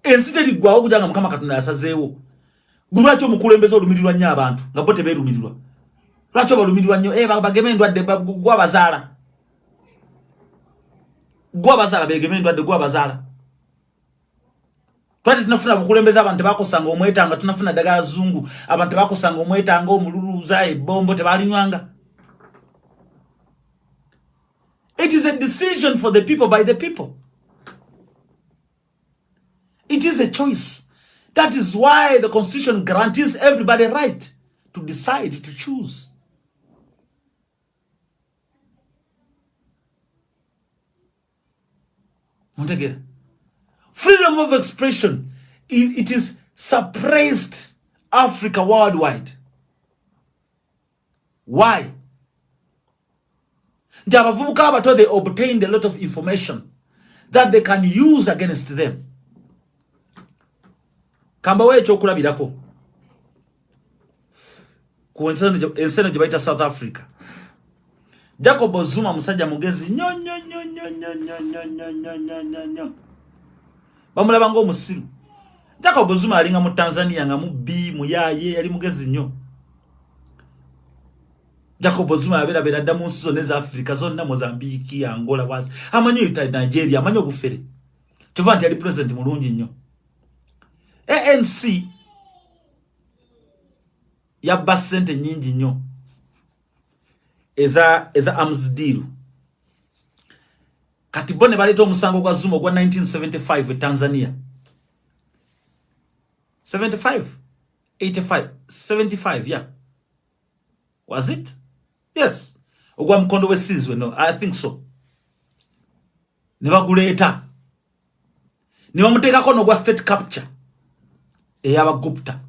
Ensi terigwawo kujanga Mukama Katonda yasazeewo. Lwaki omukulembeze olumirirwa nnyo abantu nga bo tebeerumirirwa? Lwaki balumirirwa nnyo bagemendwa dde gwa bazaala? Gwa bazaala begemendwa dde gwa bazaala. Twati tunafuna bukulembeze abantu tebakosanga omwetanga, tunafuna ddagala zungu abantu tebakosanga omwetanga omululuza ebombo tebalinywanga. It is a decision for the people by the people. It is a choice. That is why the Constitution guarantees everybody right to decide, to choose. Freedom of expression, it is suppressed Africa worldwide. Why? They obtained a lot of information that they can use against them. Kamba wecho okulabirako ku enseno gye bayita South Africa. Jacob Zuma musajja mugezi nyo bamulaba ng'omusiru. Jacob Zuma alinga mu Tanzania nga mubbi muyaye yali mugezi nnyo. Jacob Zuma yabeera dda mu nsi zonna eza Africa zonna, Mozambique, Angola, wazi amanyi Nigeria, amanyi obufere. Kyova nti yali president mulungi nnyo. ANC yabba ssente nnyingi nnyo eza arms deal. Kati bo ne baleeta omusango gwa Zuma ogwa 1975 e Tanzania. 75 85 75, yeah, was it? Yes, ogwa Mkondo w'Essizwe. No, I think so. Ne baguleeta ne bamuteekako n'ogwa state capture eyaba Gupta.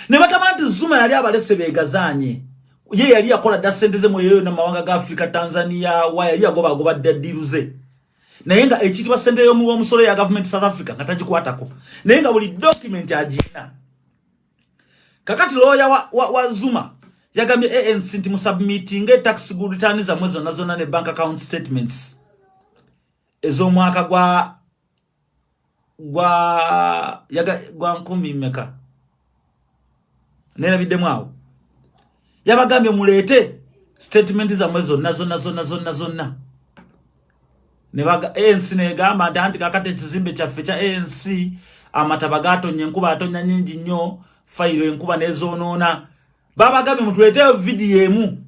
Ne batama nti Zuma yali abalese beegazanye. Ye yali akola dda ssente ze mweyo na mawanga ga Africa, Tanzania, wa yali agoba diruze. Naye nga ekitibwa ssente y'omusolo ya government South Africa nga tagikwatako. Naye nga buli document agina. Kakati lawyer wa Zuma yagambye ANC nti mu submitting tax good returns za mwezo nazo ne bank account statements ez'omwaka gwa 10 meka nena biddemu awo yabagambye mulete statement za mwezo nazo nebaga ANC negamba nti kakate ekizimbe kyaffe kya ANC amataba gatonye enkuba atonya nyingi nnyo fayiro enkuba nezonoona babagambye mutulete video emu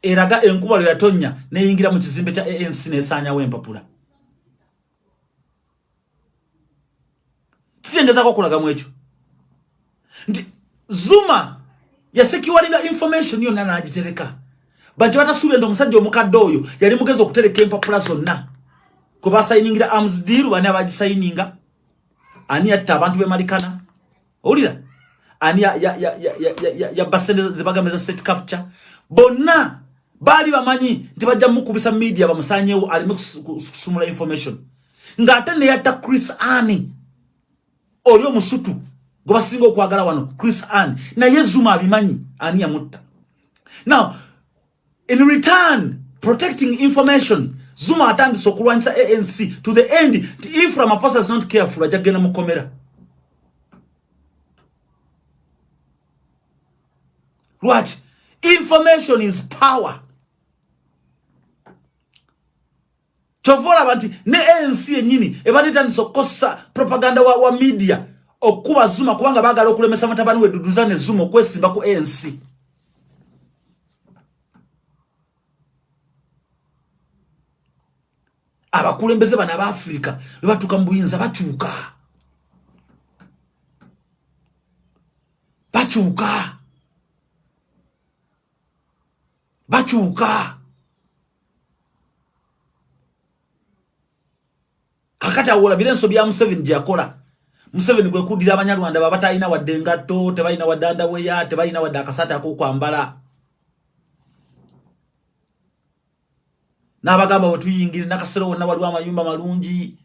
eraga enkuba lyo yatonya neyingira mu kizimbe kya ANC nesanya wempapula kisengeza ko kulaga mwekyo nti Zuma yasekiwalinga information yonna n'agitereka bantu batasuubira ndo omusajja omukadde oyo yali mugezi okutereka empapula zonna ko basayiningira arms deal bani abagisayininga ani yatta abantu be malikana olira ani ya basende zibagameza state capture bonna bali bamanyi nti bajja mukubisa media bamusanyewo alime kusumula information ngate ne yatta Chris Ani olio musutu goba singo okwagala wano Chris Ani na Zuma abimanyi ani yamutta. Now in return protecting information Zuma atandise okulwanyisa ANC to the end if Ramaphosa is not careful ajagenda mukomera. Watch, information is power. Chovola banti ne ANC enyini ebanitandise okosa propaganda wa media okuba Zuma kubanga bagala okulemesa matabani weduduzane Zuma okwesimba ku ANC. Abakulembeze bana ba Afrika batuka mbuyinza bachuka kakata wola bilenso bya Museveni jakola Museveni kwe kudira abanyarwanda babata ina wadenga to tebaina wadanda weya tebaina wadakasata akokwambala nabagamba batuyingire nakasero wonna wali amayumba malungi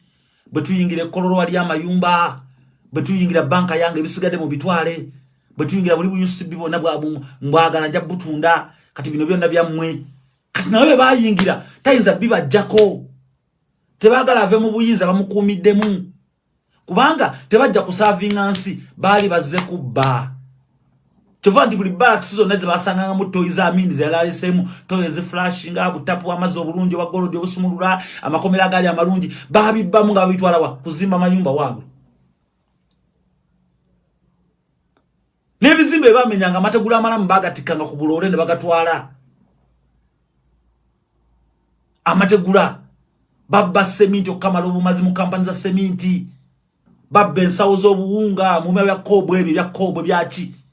batuyingire koloro wali amayumba batuyingira banka yange bisigade mu bitwale batuyingira buli buyusibi bona bwabu mbwagala nja butunda kati bino byonna byammwe kati nawe bayingira tayinza biba jako tebagala ave mu buyinza bamukumiddemu kubanga tebajja kusavinga nsi bali bazze kubba Chovandi buli barracks zonna ze basanga mu toyiza amindi zalalisemu toyize flashing abu tapu amazo obulungi wa golodi obusumulula amakomera gali amalungi babibba mu nga bitwala wa kuzimba mayumba wabwe nebizimbe bamenyanga mategula amalamu bagatikanga ku bulore ne bagatwala amategula babba sementi okamala obumazi mu kampani za sementi babbe ensawo z'obuwunga mu bya kobwe byaki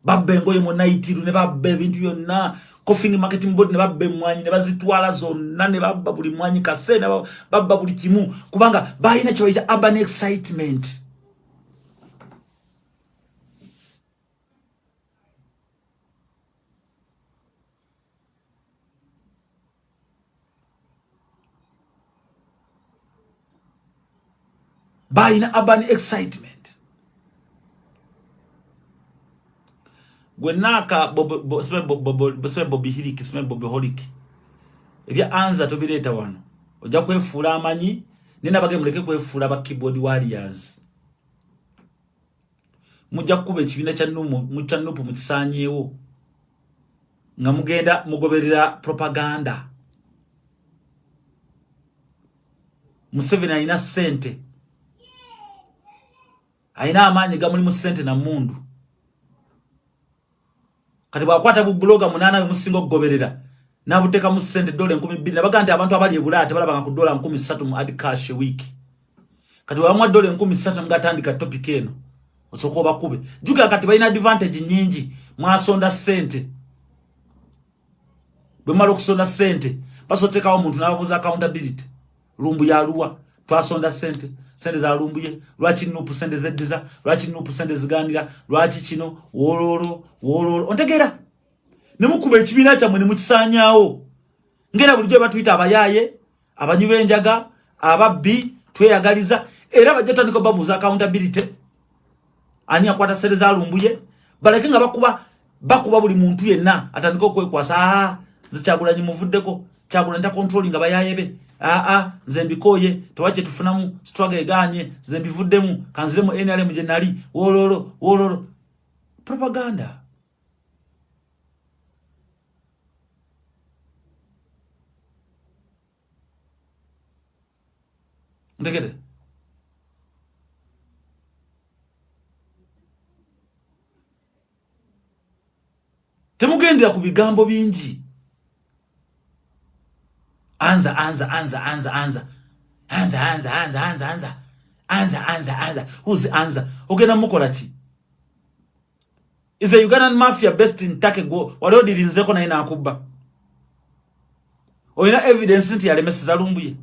babbe ngoye mu naitiru ne babbe ebintu byonna Coffee Marketing Board ne babbe mwanyi ne bazitwala zonna ne babba buli mwanyi kase ne babba buli kimu kubanga bayina kyo bayita urban excitement. Bayina urban excitement. Gwenaka Bobby Hiliki sme Bobby Holiki ebya anza to bireta wano ojja kwefula amanyi nina bage muleke kwefula ba keyboard warriors mujja kuba ekibina kya numu muchanupu mukisanyewo nga mugenda mugoberera propaganda. Museveni ayina sente ayina amanyi gamuli mu sente na mundu kati bwakwata bu bloga munana we musingo goberera nabuteka mu sente $2,200 nabagante abantu abali ebulate balaba ku $13 mu ad cash week kati wamwa $13 mugatandika topic eno osoko bakube juga kati balina advantage nyingi mwasonda sente bwemalo kusonda sente basotekawo omuntu nababuza accountability lumbu ya luwa twasonda sente za lumbuye lwachi nupu sente zediza lwachi nupu sente ziganira lwachi kino wololo ontegera nemukube ekibina kya mwene mukisanyawo ngera bulijjo batuyita abayaye abanyube enjaga ababbi tweyagaliza era bajjata niko babuza accountability ani akwata sente za lumbuye baleke nga bakuba bakuba buli muntu yenna atandika okwekwasa Kyagulanyi muvuddeko Kyagulanyi ta controlling abayayebe nze mbikoye tewache tufunamu struggle eganye nze mbivuddemu kanziremu NRM gye nali wololo propaganda. Ndekede temugendera ku bigambo bingi. Anza who's Anza ogenda mukola ki? Is a Ugandan mafia based in Takego wali odirinzeko na ina akubba oyina evidence nti yalemesiza Lumbuye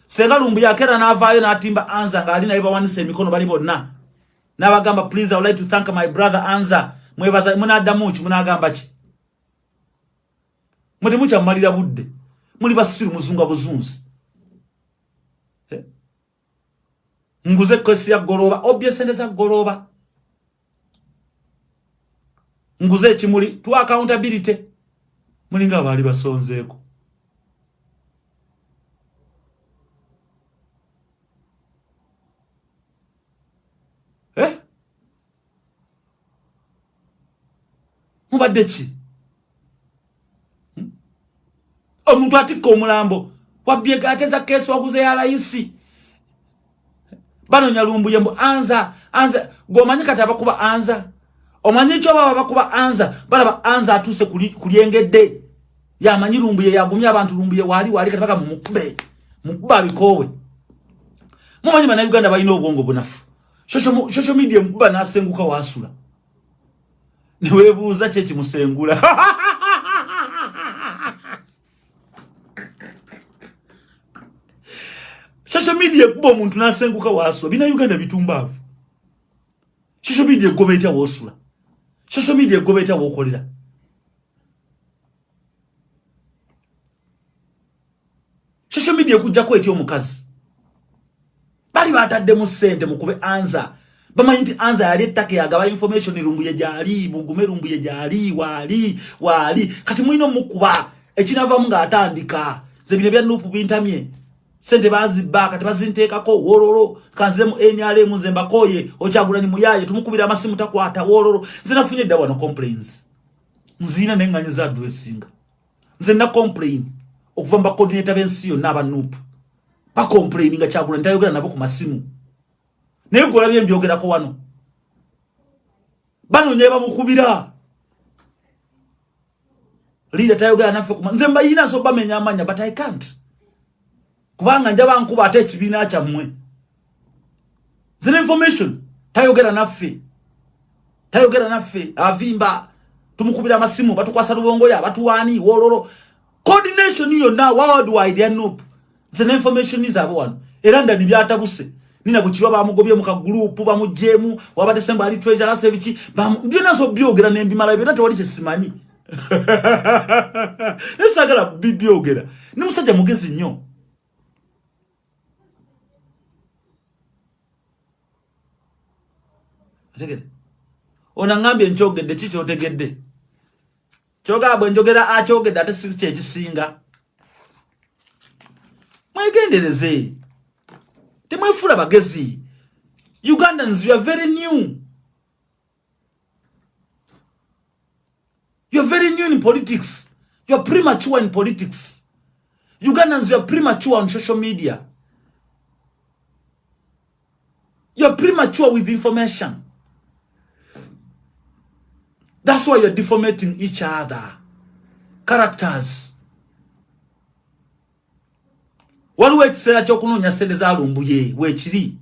senga Lumbuye akera navaayo natimba Anza nga alina ibawanise emikono bali bonna n'abagamba please I would like to thank my brother Anza mwebaza munadamu ki munagamba ki muti mucha malira budde muli basiru muzunga buzunzi nguze kwesi ya goloba obvious za goloba nguze ekimuli to accountability mulinga bali basonzeeko mubadde ki omuntu atikka omulambo wabyega ateza kesi waguze ya raisi banonya Lumbuye mbu Anza gomanyi kati abakuba Anza omanyi kyo baba bakuba Anza balaba Anza atuse kulyengedde yamanyi Lumbuye yagumya abantu Lumbuye wali kati baka mukuba bikowe mumanyi bana Uganda balina obwongo bunafu social media mukuba nasenguka wasula niwebuuza kye musengula social media kuba omuntu nasenguka wasula bina Uganda bitumbavu. Social media gobeta wasula. Social media gobeta wokolera. Social media kujja ko etyo omukazi bali batadde mu sente mukube Anza bamanyi nti Anza yali ettaka yagaba information Lumbuye gyali mugume Lumbuye gyali wali kati mwino mukuba ekinava mu ngatandika ze bine bya nupu bintamye sente baziba kati bazinteekako wololo kanzemu NRM nzemba koye Kyagulanyi muyaye tumukubira amasimu takwata wololo zinafunye dawa no complaints nzina nenganyi za addressinga nze na complain okuva mba coordinator bensiyo naba nupu ba complaininga Kyagulanyi tayogera nabo ku masimu naye gola bye mbyogerako wano bano nyeba mukubira leader tayogera nafe ku nze mbayina so bamenya amanya but I can't kubanga njaba nkuba ate ekibina kyamwe zine information tayogera naffe avimba tumukubira amasimu batukwasa lubongo ya batuwani wololo coordination iyo na worldwide ya nope zine information izabo wano era ndani byatabuse nina bukiwa bamugobye mu ka group bamujemu wabade semba ali treasure lase bichi byo nazo byogera nembimala byo nate wali kyesimanyi esagala byogera ni musajja mugezi nnyo tegede ona ngambye nchogedde chicho tegedde choga bwe njogera achogedde ate 60 ekisinga mwegendereze temwefula bagezi. Ugandans, you are very new. You are very new in politics. You are premature in politics. Ugandans, you are premature on social media. You are premature with information. That's why you are deformating each other. Characters. Waliwo ekisera kyokunoonya ssente za Lumbuye weekiri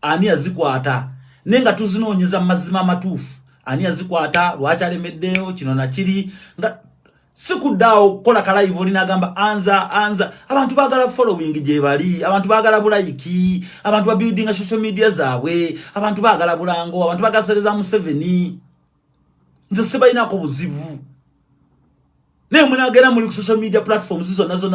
ani azikwata nenga tuzinoonyeza mazima matuufu ani azikwata lwaki alemeddeyo kino nakiri nga sikuddawo kukola ka live olina agamba anza abantu baagala following gye bali abantu baagala bulayiki abantu ba building social media zaabwe abantu baagala bulango abantu baagala sereza mu 7 nze sebayinako buzibu ne munagera muri social media platforms zo nazo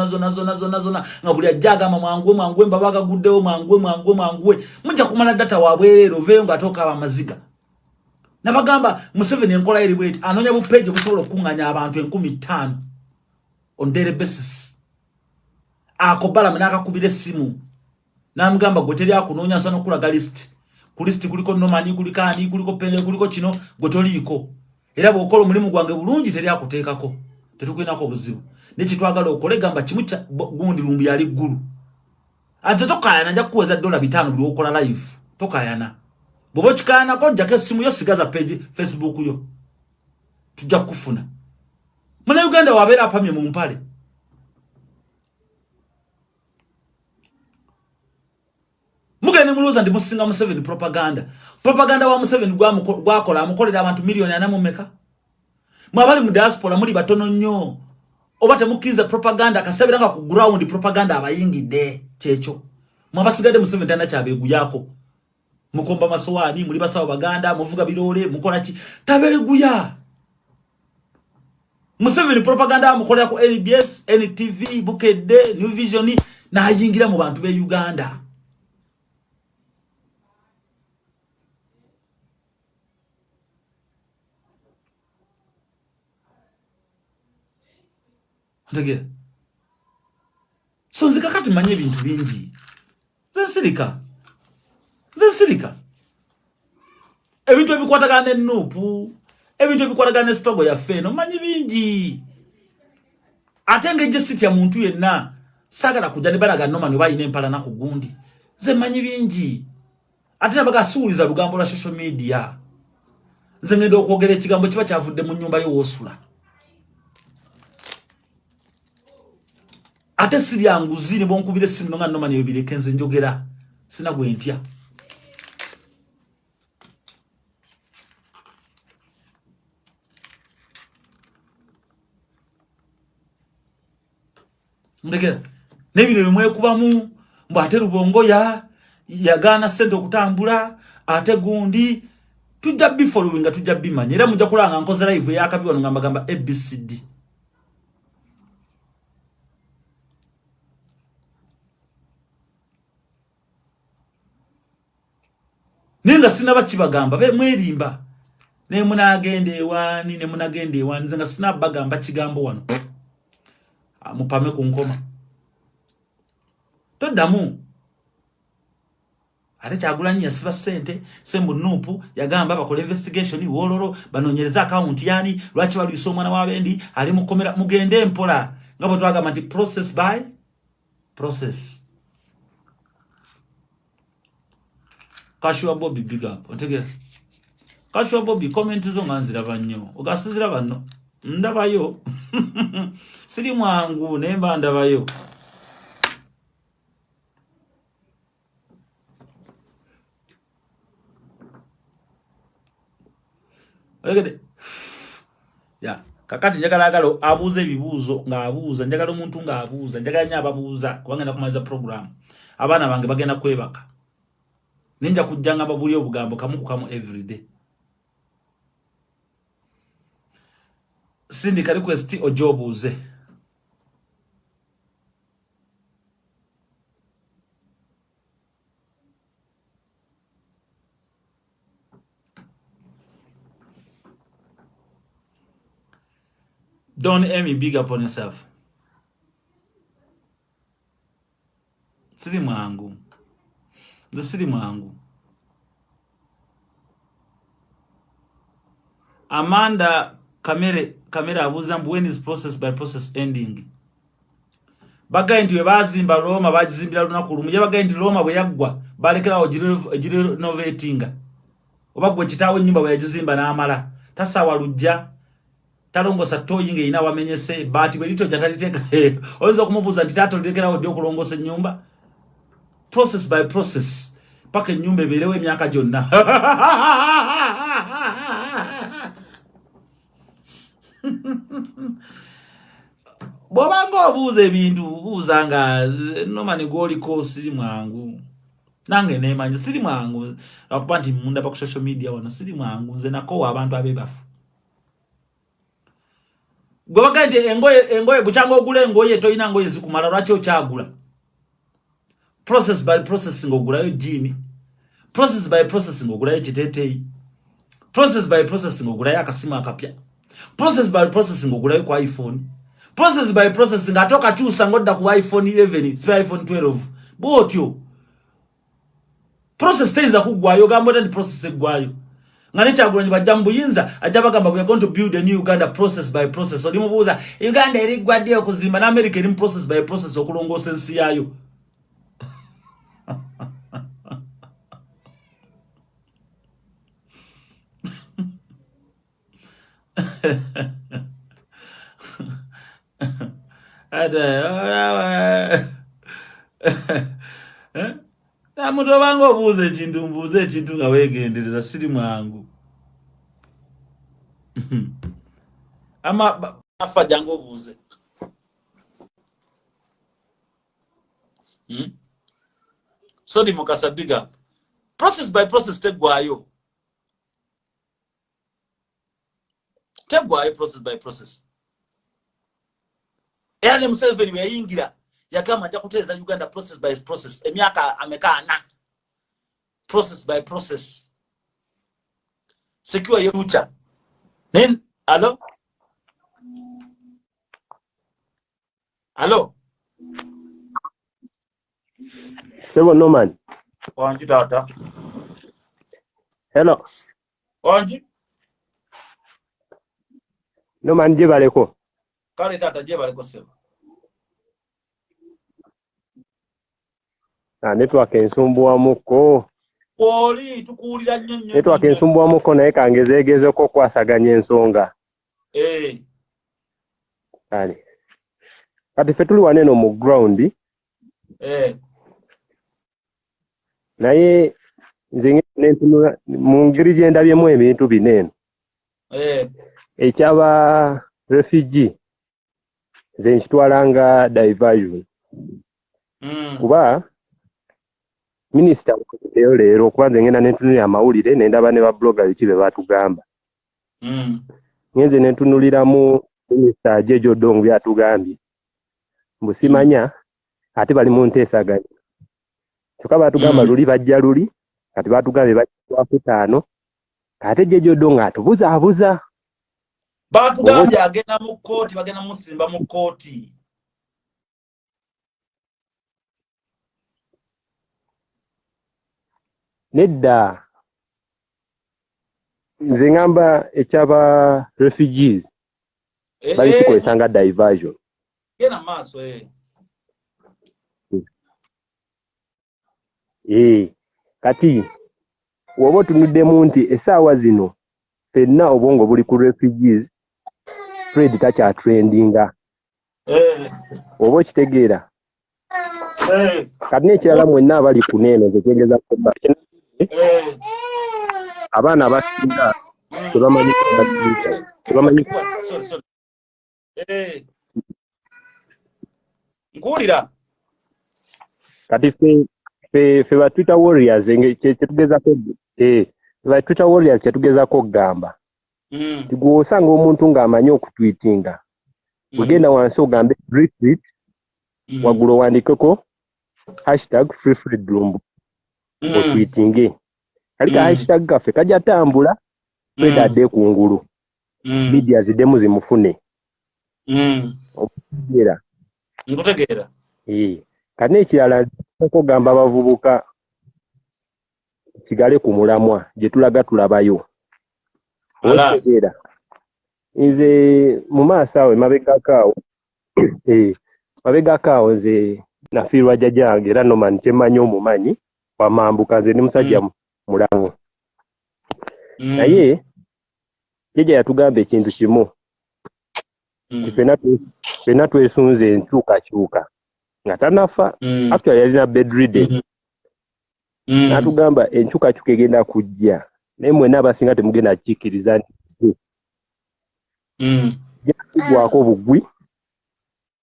nga buli ajaga mwangwe mbabaga guddewo mwangwe mujja kumala data wabwerero veyo ngatoka abamaziga Nabagamba Museveni enkola eri bweti anonya bu page obusobola okunganya abantu 15 on daily basis. Akobala menaka kubire simu. Namugamba goteri akunonya sano kulaga list. Ku list kuliko nomani kulikani kuliko penge kuliko kino gotoliko. Era bokola omulimu gwange bulungi teri akuteekako. Tetukwinako obuzibu. Nekitwagala okole gamba kimucha gundi lumbu yali ggulu. Ate tokayana nja kuweza $5 buli okola live. Tokayana. Bobo chikana ko jake simu yo sigaza page Facebook yo. Tujja kufuna. Muna Uganda wabera apamye mu mpale. Mugene muluza ndi musinga Museveni propaganda. Propaganda wa Museveni gwakola amukolera abantu milioni anamumeka. Mwabali mu diaspora muri batono nnyo. Obate mukiza propaganda kasabiranga ku ground propaganda abayingide checho. Mwabasigade Museveni tanda kyabegu yako. Mukomba masowani muri basawo baganda muvuga birole mukola ki tabeguya. Museveni propaganda mukolera ku LBS, NTV, Bukedde, New Vision na ayingira mu bantu be Uganda. Ndagera. So zikakati manye bintu bingi. Zensirika. Ebintu ebikwatagane nupu, ebintu ebikwatagane stogo ya feno manye bingi. Atenge je siti ya muntu yenna sagala kujani balaga nomani bayine empala na kugundi. Ze manye bingi. Atena bagasuuliza lugambo la social media. Ze ngendo okwogera ekigambo kiba kyavudde mu nyumba yo wosula. Ate siri anguzini bonkubire simu nonga nomani yobire kenze njogera sina gwentya. Ndegera nebino bimwe kubamu mbo ate Rubongo yagana sente okutambula ate gundi tujja bifollowinga tujja bimanya era mujja kulanga nkoze live yakabiwano ngamba ABCD. Ninga sina bakibagamba be mwerimba ne munagende ewani nze nga sina bagamba kigambo wano mupame ku nkoma toddamu ate Kyagulanyi yasiba sente Sembu Nuupu yagamba bakola investigation wololo banonyereza account yani lwachi baluyisa omwana wabendi ali mukomera mugende mpola ngabo twagamba nti process by process. Kashua Bobby big up. Ontegera. Kashua Bobby comment zo nganzira banyo. Ogasizira banno. Ndabayo. Siri mwangu nemba ndabayo. Olegede. Ya, kakati njagala agalo abuze ebibuzo ngaabuuza njagala omuntu ngaabuuza njagala nya ababuuza kubanga nakumaliza program. Abana bange bagenda kwebaka. Ninja kujjanga babuli obugambo kamu ku kamu everyday. Sindi ka request ojobuze. Don't Emmy big up on yourself. Siri mwangu. Siri mwangu. Amanda kamera abuza mbu when is process by process ending. Baga ndi bazimba Roma bajizimbira lunaku lumu yabaga ndi Roma bwe yaggwa balekera ogire renovatinga. Obagwe kitawe nyumba bwe yajizimba na amala. Tasawa lujja talongosa toyinge ina wamenyese bati bwe lito jataliteka. Ozo kumubuza nti tato lekera odi okulongosa nyumba. Process by process. Paka nyumba eberewe emyaka gyonna. Bobanga obuuze ebintu buuzanga nomani goli ko siri mwangu. Nange nemanyi siri mwangu. Akuba nti munda pa ku social media wano siri mwangu nze nako abantu abebafu. Gobaga nti engoye buchanga ogula engoye toyina ngoye zikumala lwaki okyagula. Process by processing ogulayo jini. Process by processing ogulayo kiteteyi. Process by processing ogulayo akasima akapya. Process by processing ogulayo kwa iPhone. Process by processing atoka chusa ngodda ku iPhone 11 sipe iPhone 12 botyo. Process tenza kugwayo gambo tandi process egwayo. Ngane chagulanye bajambu yinza ajabagamba we are going to build a new Uganda process by process. Olimubuza Uganda eri gwadde okuzimba na America eri process by process okulongosa ensi yayo. Amuntu bango obuze ekintu mbuze ekintu nga wegendereza siri mwangu. Ama afa jango obuze. So di mukasa biga. Process by process tegwayo. Tegwayo process by process. Eyale Museveni yayingira yakama nja kuteeza Uganda process by process emyaka amekana process by process secure future then allo Sebo Norman wanji tata hello wanji Norman jibaleko kale tata jibaleko sebo network ensumbuwa muko oli tukuulira nnyo network ensumbuwa muko naye kangezeegezeko kwasaganya ensonga kale kati ffe tuli waneno mu ground naye nze nentunula mu ngeri gye ndabyemu ebintu bineeno ekyaba refugee nze nkitwalanga diversion kuba Minister wakiteyo leero kuba nze ngenda nentunulira amawulire nendaba ne ba blogger biki be batugamba. Ngenze nentunuliramu Minister Jejo Dong byatugambye. Mbusimanya ate bali mu nteesaganya. Kyokka batugamba luli bajja luli kati batugambye bajja kutaano ate Jejo Dong atubuzaabuza. Batugambye agenda mu kooti bagenda musimba mu kooti. Nedda nze ngamba ekyaba refugees bali kikozesa diversion gena maaso kati woba otunuddemu nti essaawa zino ffenna obwongo buli ku refugees Fred takya trendinga oba okitegeera kati n'ekirala mwenna abali ku neeno zekyengeza kuba abaana abasinga tebamanyi nkuwulira kati ffe ba Twitter warriors kyetugezako ba Twitter warriors kyetugezako okugamba tigwe osanga omuntu ng'amanyi okutwitinga wegenda wansi ogambe retweet waggulu owandikeko #FreeFredLumbu otwitinge kalika hashtag kaffe kajja tambula Fred adde kungulu media ziddemu zimufune nkutegeera kati n'ekirala okugamba abavubuka sigale ku mulamwa gye tulaga tulabayo otegeera nze mu maaso awo mabegako awo nze nafiirwa jjajjange era Norman temanyi omumanyi wamambuka nze ndi musajja mulamu naye jjajja yatugamba ekintu kimu ffenna twesunze enkyukakyuka nga tanafa actually yalina bedridden n'atugamba enkyukakyuka egenda kujja naye mwenna abasinga temugenda kikiriza nti gyakugwako bugwi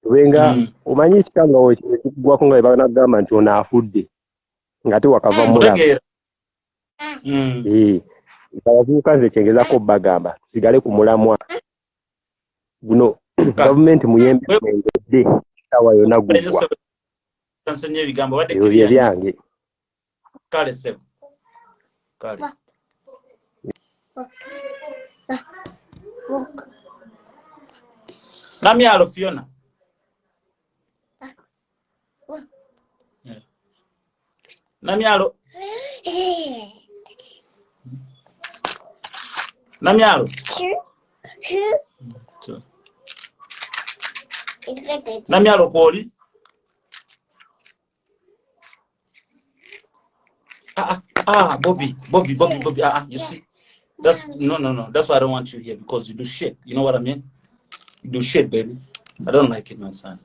wenga omanyi ekikangawo kino kikugwako nga bebanagamba nti ono afudde nga te wakava mulamu abavubuka nze kyengezako bagamba tusigale ku mulamwa guno gavumenti muyembe mwengedde sawa yonna gugwa ebyo bye byange kale sebo kale Namyalo Fiona. Yeah. Namyalo. Namyalo. Namyalo Koli. Bobby. You see, that's no. That's why I don't want you here, because you do shit. You know what I mean? You do shit, baby. I don't like it, my son.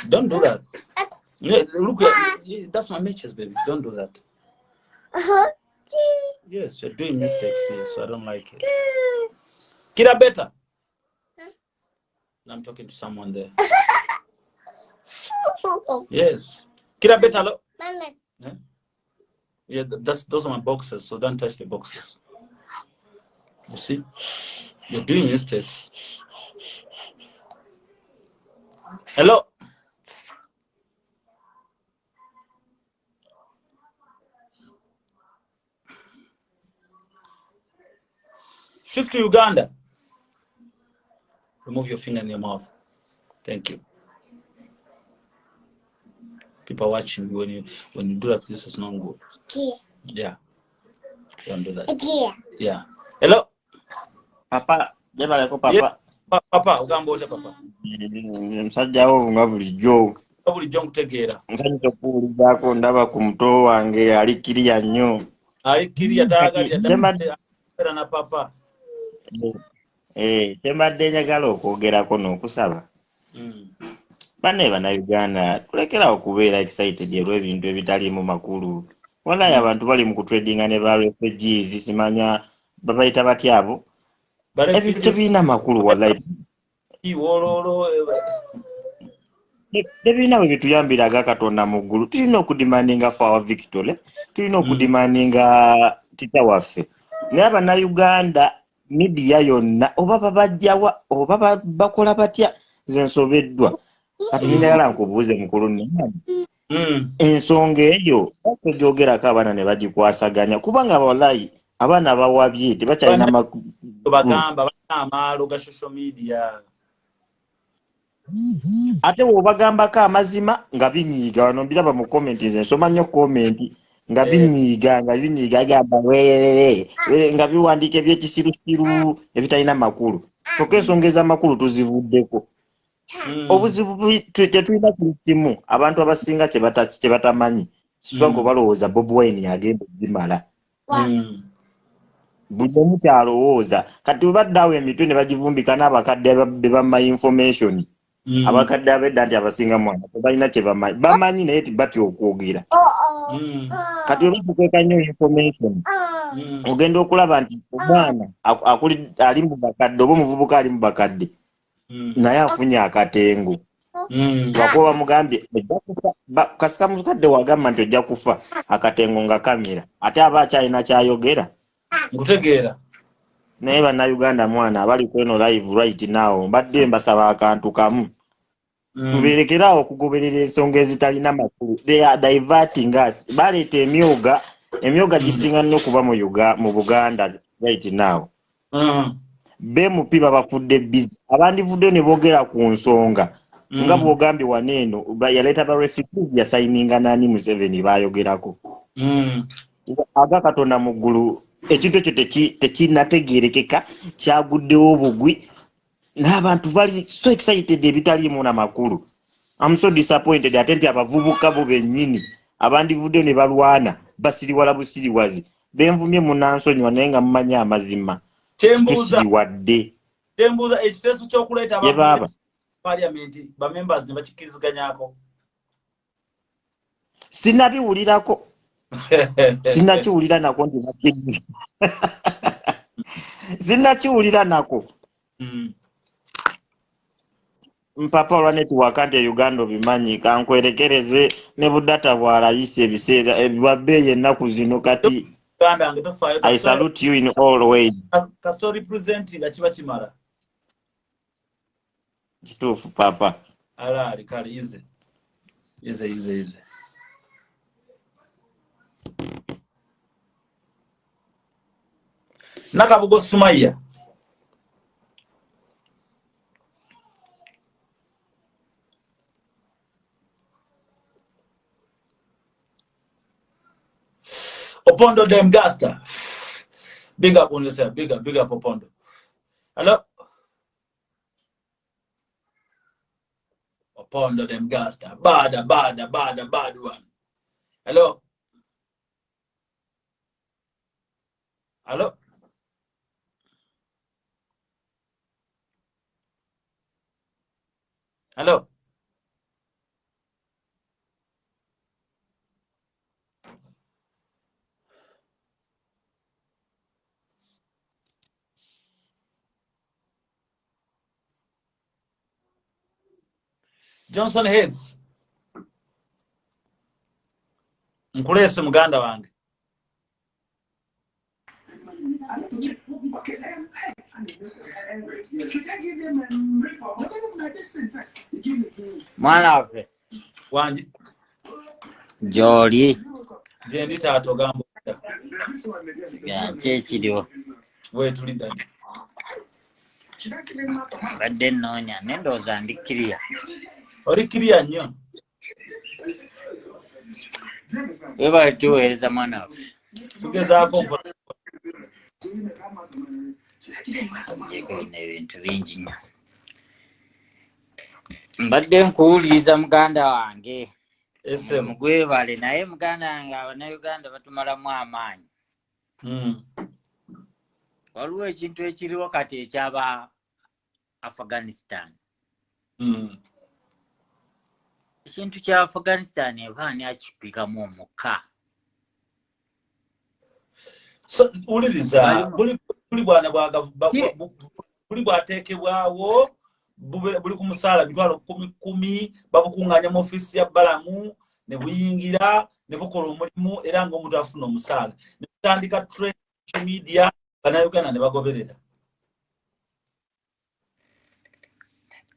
Don't do that. Yeah, look, that's my matches, baby. Don't do that. Yes, you're doing mistakes here, so I don't like it. Kira better. I'm talking to someone there. Yes. Kira better. Look. Yeah, those are my boxes, so don't touch the boxes. You see, you're doing mistakes. Hello. Shift to Uganda. Remove your finger in your mouth. Thank you. People watching when you do that. This is not good. Yeah. Don't do that. Yeah. Hello. Papa, jebaleko papa. Yeah. Papa, ugamba ote papa. Msajja wo nga bulijjo. Bulijjo nkutegeera. Nsanyuka okuwulizzaako ndaba ku muto wange ali kiriya nnyo. Ali kiriya taagalira na papa. Kyembadde njagala okwogerako n'okusaba. Banne Bannayuganda tulekera okubeera excited olw'ebintu ebitaliimu makulu. Walayi abantu bali mu kutradinga ne ba refugees, simanya babayita batya abo. Ebintu tebirina makulu walayi. Tebirina bwe bituyambiraga Katonda mu ggulu. Tulina okudimandinga for our victory. Tulina okudimandinga tita waffe. Naye Bannayuganda media yonna oba babajjawa oba bakola batya nze nsobeddwa. Kati njagala nkubuuze mukulu nnyo. Ensonga eyo okugyogerako abaana ne bagikwasaganya kubanga walayi abaana bawabye tebakyalina bagamba amaalo ga social media. Ate wobagambako amazima nga binyiiga, wano mbiraba mu komenti, nze nsoma nnyo komenti nga binyiiga agamba weerere nga biwandiika ebyekisirusiru ebitalina makulu. Kyokka ensonga ez'amakulu tuzivuddeko. Obuzibu tetulina kimu abantu abasinga kye batamanyi. Sitwago balowooza Bobi Wine agenda okubimala. Buli omu kyalowooza. Kati baddaawo emitwe ne bagivumbika n'abakadde be bamayi information. Abakadde abedda nti abasinga mwana tebalina kye bamanyi. Bamanyi naye batya okwogera. Kati oba tukweka nnyo information. Ogenda okulaba nti omwana ali mu bakadde oba omuvubuka ali mu bakadde. Naye afunye akatengo. Lwakuba bamugambye kasika mukadde wagamba nti ojja kufa akatengo nga kamera. Ate aba akyalina kyayogera. Nkutegeera. Naye Bannayuganda mwana abali kweno live right now mbadde mbasaba akantu kamu. Tubeerekerawo okugoberera ensonga ezitalina makulu. They are diverting us. Baleeta emyoga gisinga nnyo kuba mu Buganda right now. BMP babafudde busy. Abandivudde ne boogera ku nsonga. Nga bwogambye waneeno yaleeta ba refugees yasayininga nani Museveni bayogerako. Aga Katonda mu ggulu ekintu ekyo tekinategeerekeka kyaguddewo obugwi. N'abantu bali so excited ebitaliimu na makulu. I'm so disappointed ate nti abavubuka bo bennyini abandivudde ne balwana basiriwala busiriwazi. Benvumye munansonyiwa naye nga mumanyi amazima. Tusiriwadde. Tembuuza ekiteeso ky'okuleeta abantu parliament ba members ne bakikiriziganyako. Sinabiwulirako. Sinakiwulira nako ndi bakiriza. Sinakiwulira nako. Mpapa olwa network nti Uganda obimanyi kankwerekereze ne budata bwalayise ebiseera ebibabbeeyi ennaku zino kati. I salute you in all ways. Kasito representing achiba chimala. Kituufu papa. Ala kali ize. Nakabugo Sumaya. Opondo dem Gasta. Big up on yourself. Big up Opondo. Hello? Opondo dem Gasta. Bad one. Hello? Hello? Hello? Johnson Heads. Nkulese muganda wange. Mwanafe. Wanji. Joli. Jendi tato gambo. Ya chechiriwo. We tulidani. Badde nonya nendoza ndikiriya. Ori kiriya nnyo. Weba tuweereza mwanafe. Tugezaako mpola. Ebintu bingi nnyo. Mbadde nkuwuliriza muganda wange. Ese mugwebale naye muganda wange Abannayuganda batumalamu amaanyi. Waliwo ekintu ekiriwo kati ekyaba Afghanistan. Ekintu kya Afghanistan ebaani akipikamu omukka. So uliriza buli bwana buli bwateekebwawo buli ku musaala bitwalo 10 babukunganya mu ofisi ya Balamu ne buyingira ne bukola omulimu era ng'omuntu afuna omusaala ne tutandika trend media Bannayuganda ne bagoberera.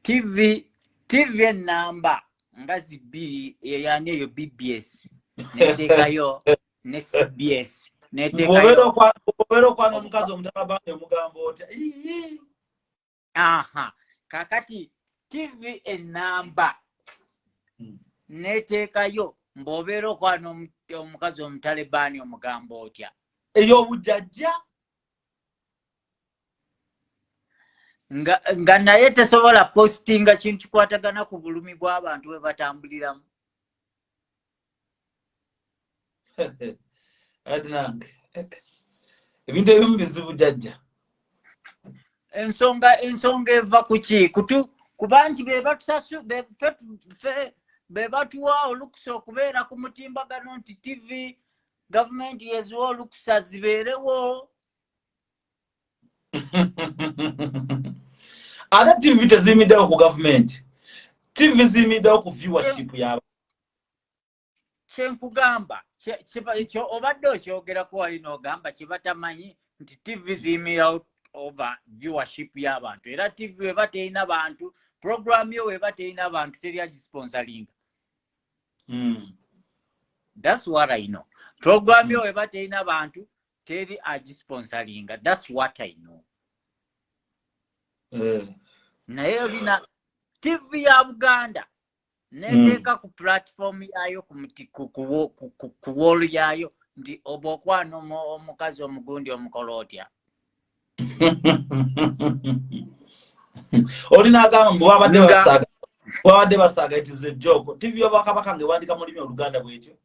TV enamba nga zibiri yani eyo BBS netekayo ne CBS netekayo obero kwa n'omukazi omutababane omugambo otya. Aha kakati TV enamba netekayo mbobero kwa n'omukazi omutalebani omugambo otya eyo bujajja nga naye tesobola postinga kintu kikwatagana ku bulumi bw'abantu bwe batambuliramu. Adnang ebintu ebimu bizibu jajja. Ensonga eva kuki kuba nti be batuwa olukusa okubeera ku mutimbagano nti TV gavumenti yeziwa olukusa zibeerewo. Ada TV tezimiddewo ku government. TV zimiddewo ku viewership yabo. Kyenkugamba kyo obadde okyogerako wali n'ogamba kye batamanyi nti TV zimira over viewership y'abantu era TV weba terina bantu program yo weba terina bantu teri agisponsoringa. That's what I know. Program yo weba terina bantu teri agisponsoringa. That's what I know. Naye olina TV ya Buganda neteka ku platform yayo ku wall yayo ndi obokwana omukazi omugundi omukolotya. Olina agamba mbu wabadde basaga it is a joke. TV y'Obwakabaka ng'ewandika mu lulimi Oluganda bw'etyo.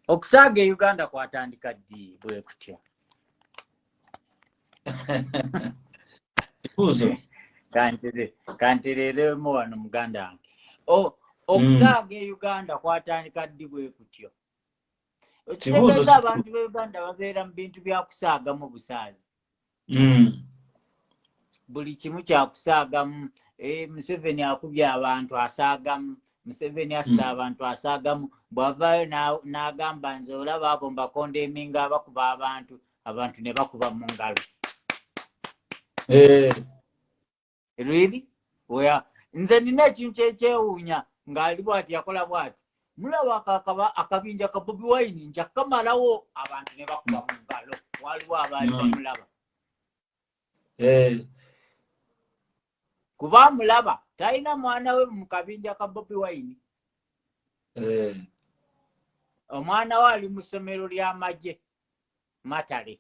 Okusaaga e Uganda kwatandika ddi bwe kutyo. Kibuuzo. Kanterere mu wano muganda wange. Okusaaga e Uganda kwatandika ddi bwe kutyo. Kibuuzo abantu be Uganda babeera mu bintu bya kusaagamu busaazi. Buli kimu kya kusaagamu. Museveni akubye abantu asaagamu. Museveni assa abantu asaagamu. Bw'avaayo n'agamba nze olaba abo mbakondeminga abakuba abantu ne bakuba mu ngalo. Really? Nze nina ekintu ekyewuunya ng'ali bw'ati yakola bw'ati. mulaba akabinja ka Bobi Wine nja kamalawo abantu ne bakuba mu ngalo waliwo abaali bamulaba kuba mulaba talina mwana we mu kabinja ka Bobi Wine omwana we ali mu ssomero ly'amagye Matale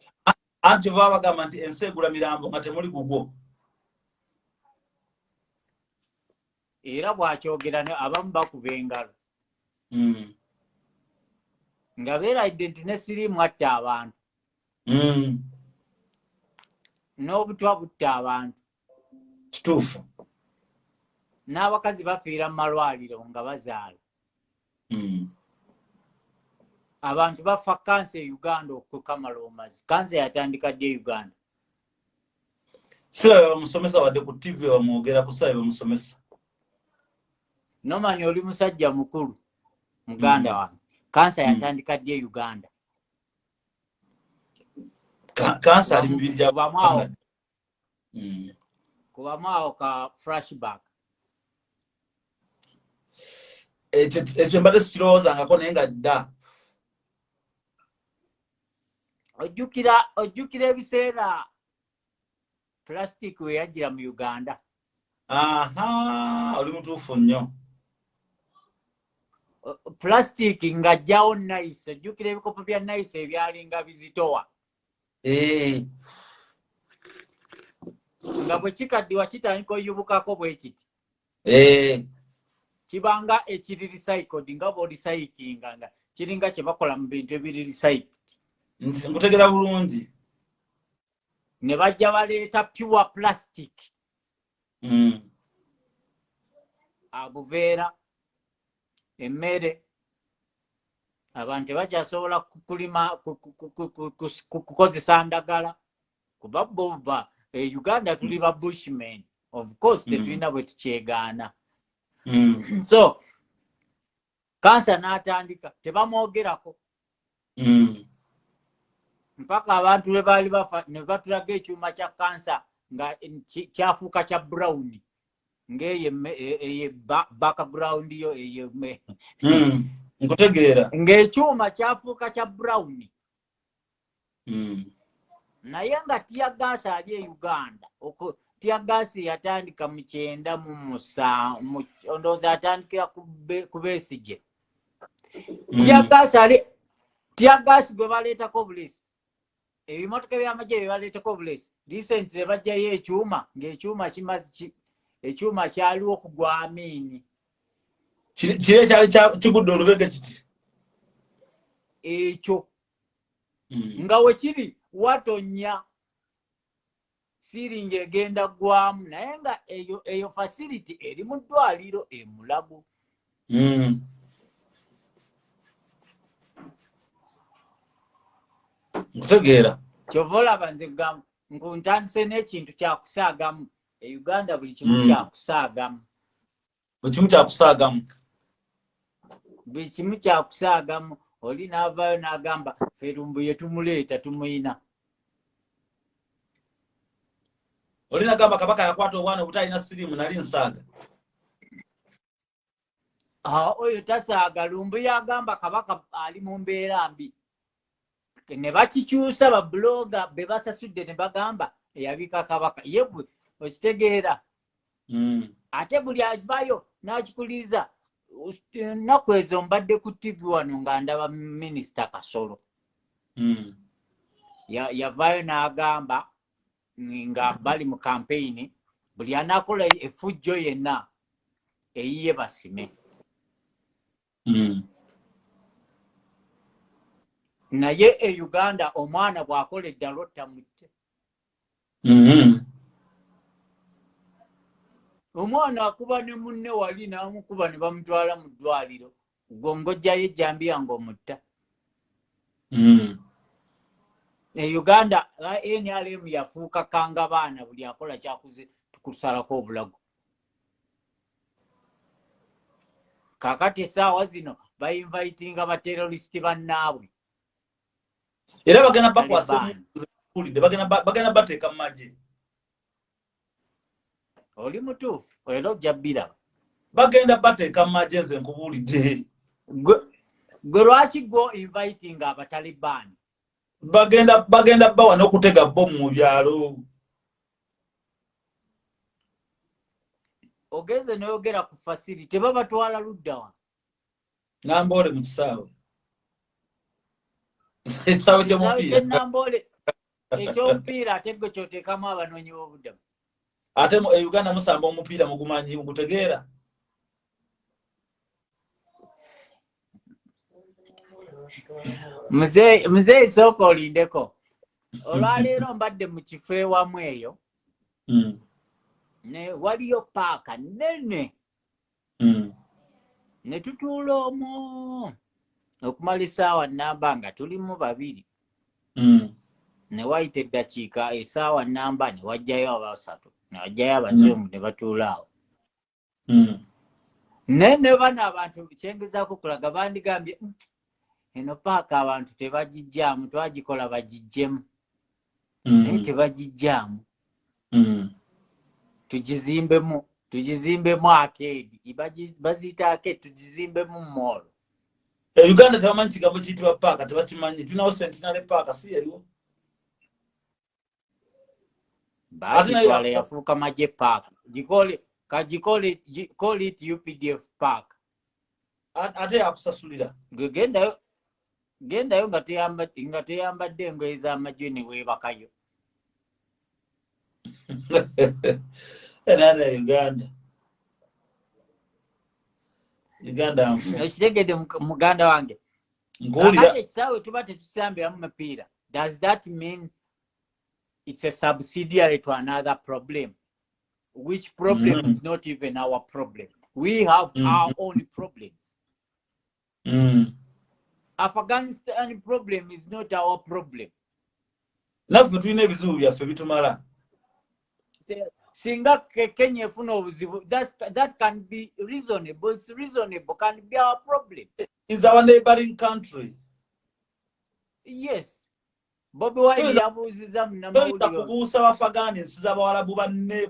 anti babagamba nti ensegula mirambo nga temuli gugwo era bwakyogera abamu bakuba engalo nga beerayidde nti ne siriimu atta abantu n'obutwa butta abantu kituufu n'abakazi bafiira mu malwaliro nga bazaala abantu bafa kansa e Uganda okukamala omazi kansa yatandika ddi e Uganda siraba bamusomesa wadde ku TV bamwogera kusaba bamusomesa nomanya oli musajja mukulu muganda wange kansa yatandika ddi e Uganda kansa ali mubiri gya kubamu awo ka flashback ekyo mbadde sikirowoozangako naye nga dda ojjukira ebiseera plastic we yajjira mu Uganda oli mutuufu nnyo plastic ng'ajjawo nice ojjukira ebikopo bya nice ebyalinga bizitowa nga bwe kikaddiwa kitandika oyubukako bwe kiti kibanga ekiri recycled nga bw'olisayikinga nga kiringa kye bakola mu bintu ebiri recycled nkutegera bulungi ne bajja baleeta pure plastic abuveera emmere abantu tebakyasobola kulima kukozesa ndagala kuba boba Uganda tuli ba bushmen of course tetulina bwe tukyegaana so kansa n'atandika tebamwogerako mpaka abantu lwe baali bafa ne batulaga ekyuma kya kansa nga kyafuuka kya brown ng'eyo background yo eyo nkutegeera ng'ekyuma kyafuuka kya brown naye nga tiyagaasi ali e Uganda tiyagaasi yatandika mu 1997 ndowooza atandikira ku Besigye tiyagaasi gwe baleetako obulesi ebimotoka by'amagye bye baleetako obulesi recently bajjayo ekyuma ng'ekyuma ekyuma kyaliwo okugwa amiini kiri ekyali kigudde olubege kiti ekyo nga we kiri watonya siringi egenda gwamu naye nga eyo facility eri mu ddwaliro e Mulago nkutegeera kyova olaba nze ntandise n'ekintu kyakusaagamu e Uganda buli kimu kyakusaagamu buli kimu kyakusaagamu oli n'avaayo n'agamba Ferumbu ye tumuleeta tumuyina oli n'agamba kabaka yakwata obwana obutalina siriimu nali nsaaga oyo tasaaga Lumbu yagamba kabaka ali mu mbeera mbi ne bakikyusa babloga be basasudde ne bagamba eyabika kabaka yebwe okitegeera ate buli abayo n'akikuliza ennaku ezo mbadde ku TV wano nga ndaba minisita Kasolo yavaayo n'agamba nga bali mu campaign buli anakola effujjo yenna eyiye basime naye e Uganda omwana bw'akola eddalo ottamutte omwana akuba ne munne wali n'amukuba ne bamutwala mu ddwaliro gongojjayo ejjambiya ng'omutta e Uganda NRM yafuuka kanga baana buli akola kyakuze tukusalako obulago kakati essaawa zino bayinvitinga baterrorisiti bannaabwe era bagenda bakwasa bulidde bagenda bateeka mu magye oli mutuufu era ojja bbiraba bagenda bateeka mu magye nze nkubuulidde gwe lwaki go inviting abataliban bagenda bawa n'okutega bomu mu byalo ogeze noyogera ku facility tebabatwala luddawa Nambole mu kisaawe ekisaawe ky'omupiira Nambole ekyomupiira ate gwe kyoteekamu abanoonyi b'obubudamu ate mu Uganda musamba omupiira mugumanyi mugutegeera Mzee soko olindeko olwaleero mbadde mu kifo ewamu eyo ne waliyo paaka nene ne tutuula omwo okumala essaawa nnamba nga tulimu babiri ne wayita eddakiika essaawa nnamba ne wajjayo abasatu ne wajjayo abazungu ne batuula awo ne bano abantu kyengezaako kulaga bandigambye eno paaka abantu tebagijjaamu twagikola bagijjemu naye tebagijjaamu tugizimbemu arcade baziyita arcade tugizimbemu mall Uganda tebamanyi kigambo kiyitibwa paaka tebakimanyi tulinawo Centenary Park si yaliwo bagitwala yafuuka Magye Park call it UPDF Park ate yakusasulira gendayo nga teyambadde engoye z'amagye ne weebakayo enana Uganda okitegedde muganda wange nkuwulira ekisaawe tuba tetusambiramu mupiira does that mean it's a subsidiary to another problem which problem is not even our problem we have our own problems Afghanistan problem is not our problem naffe tulina ebizibu byaffe bitumala singa Kenya efuna obuzibu that can be reasonable it's reasonable can be our problem is our neighboring country yes Bobi Wine yabuuziza munamawulire kubuusa bafagani nsiza bawalabu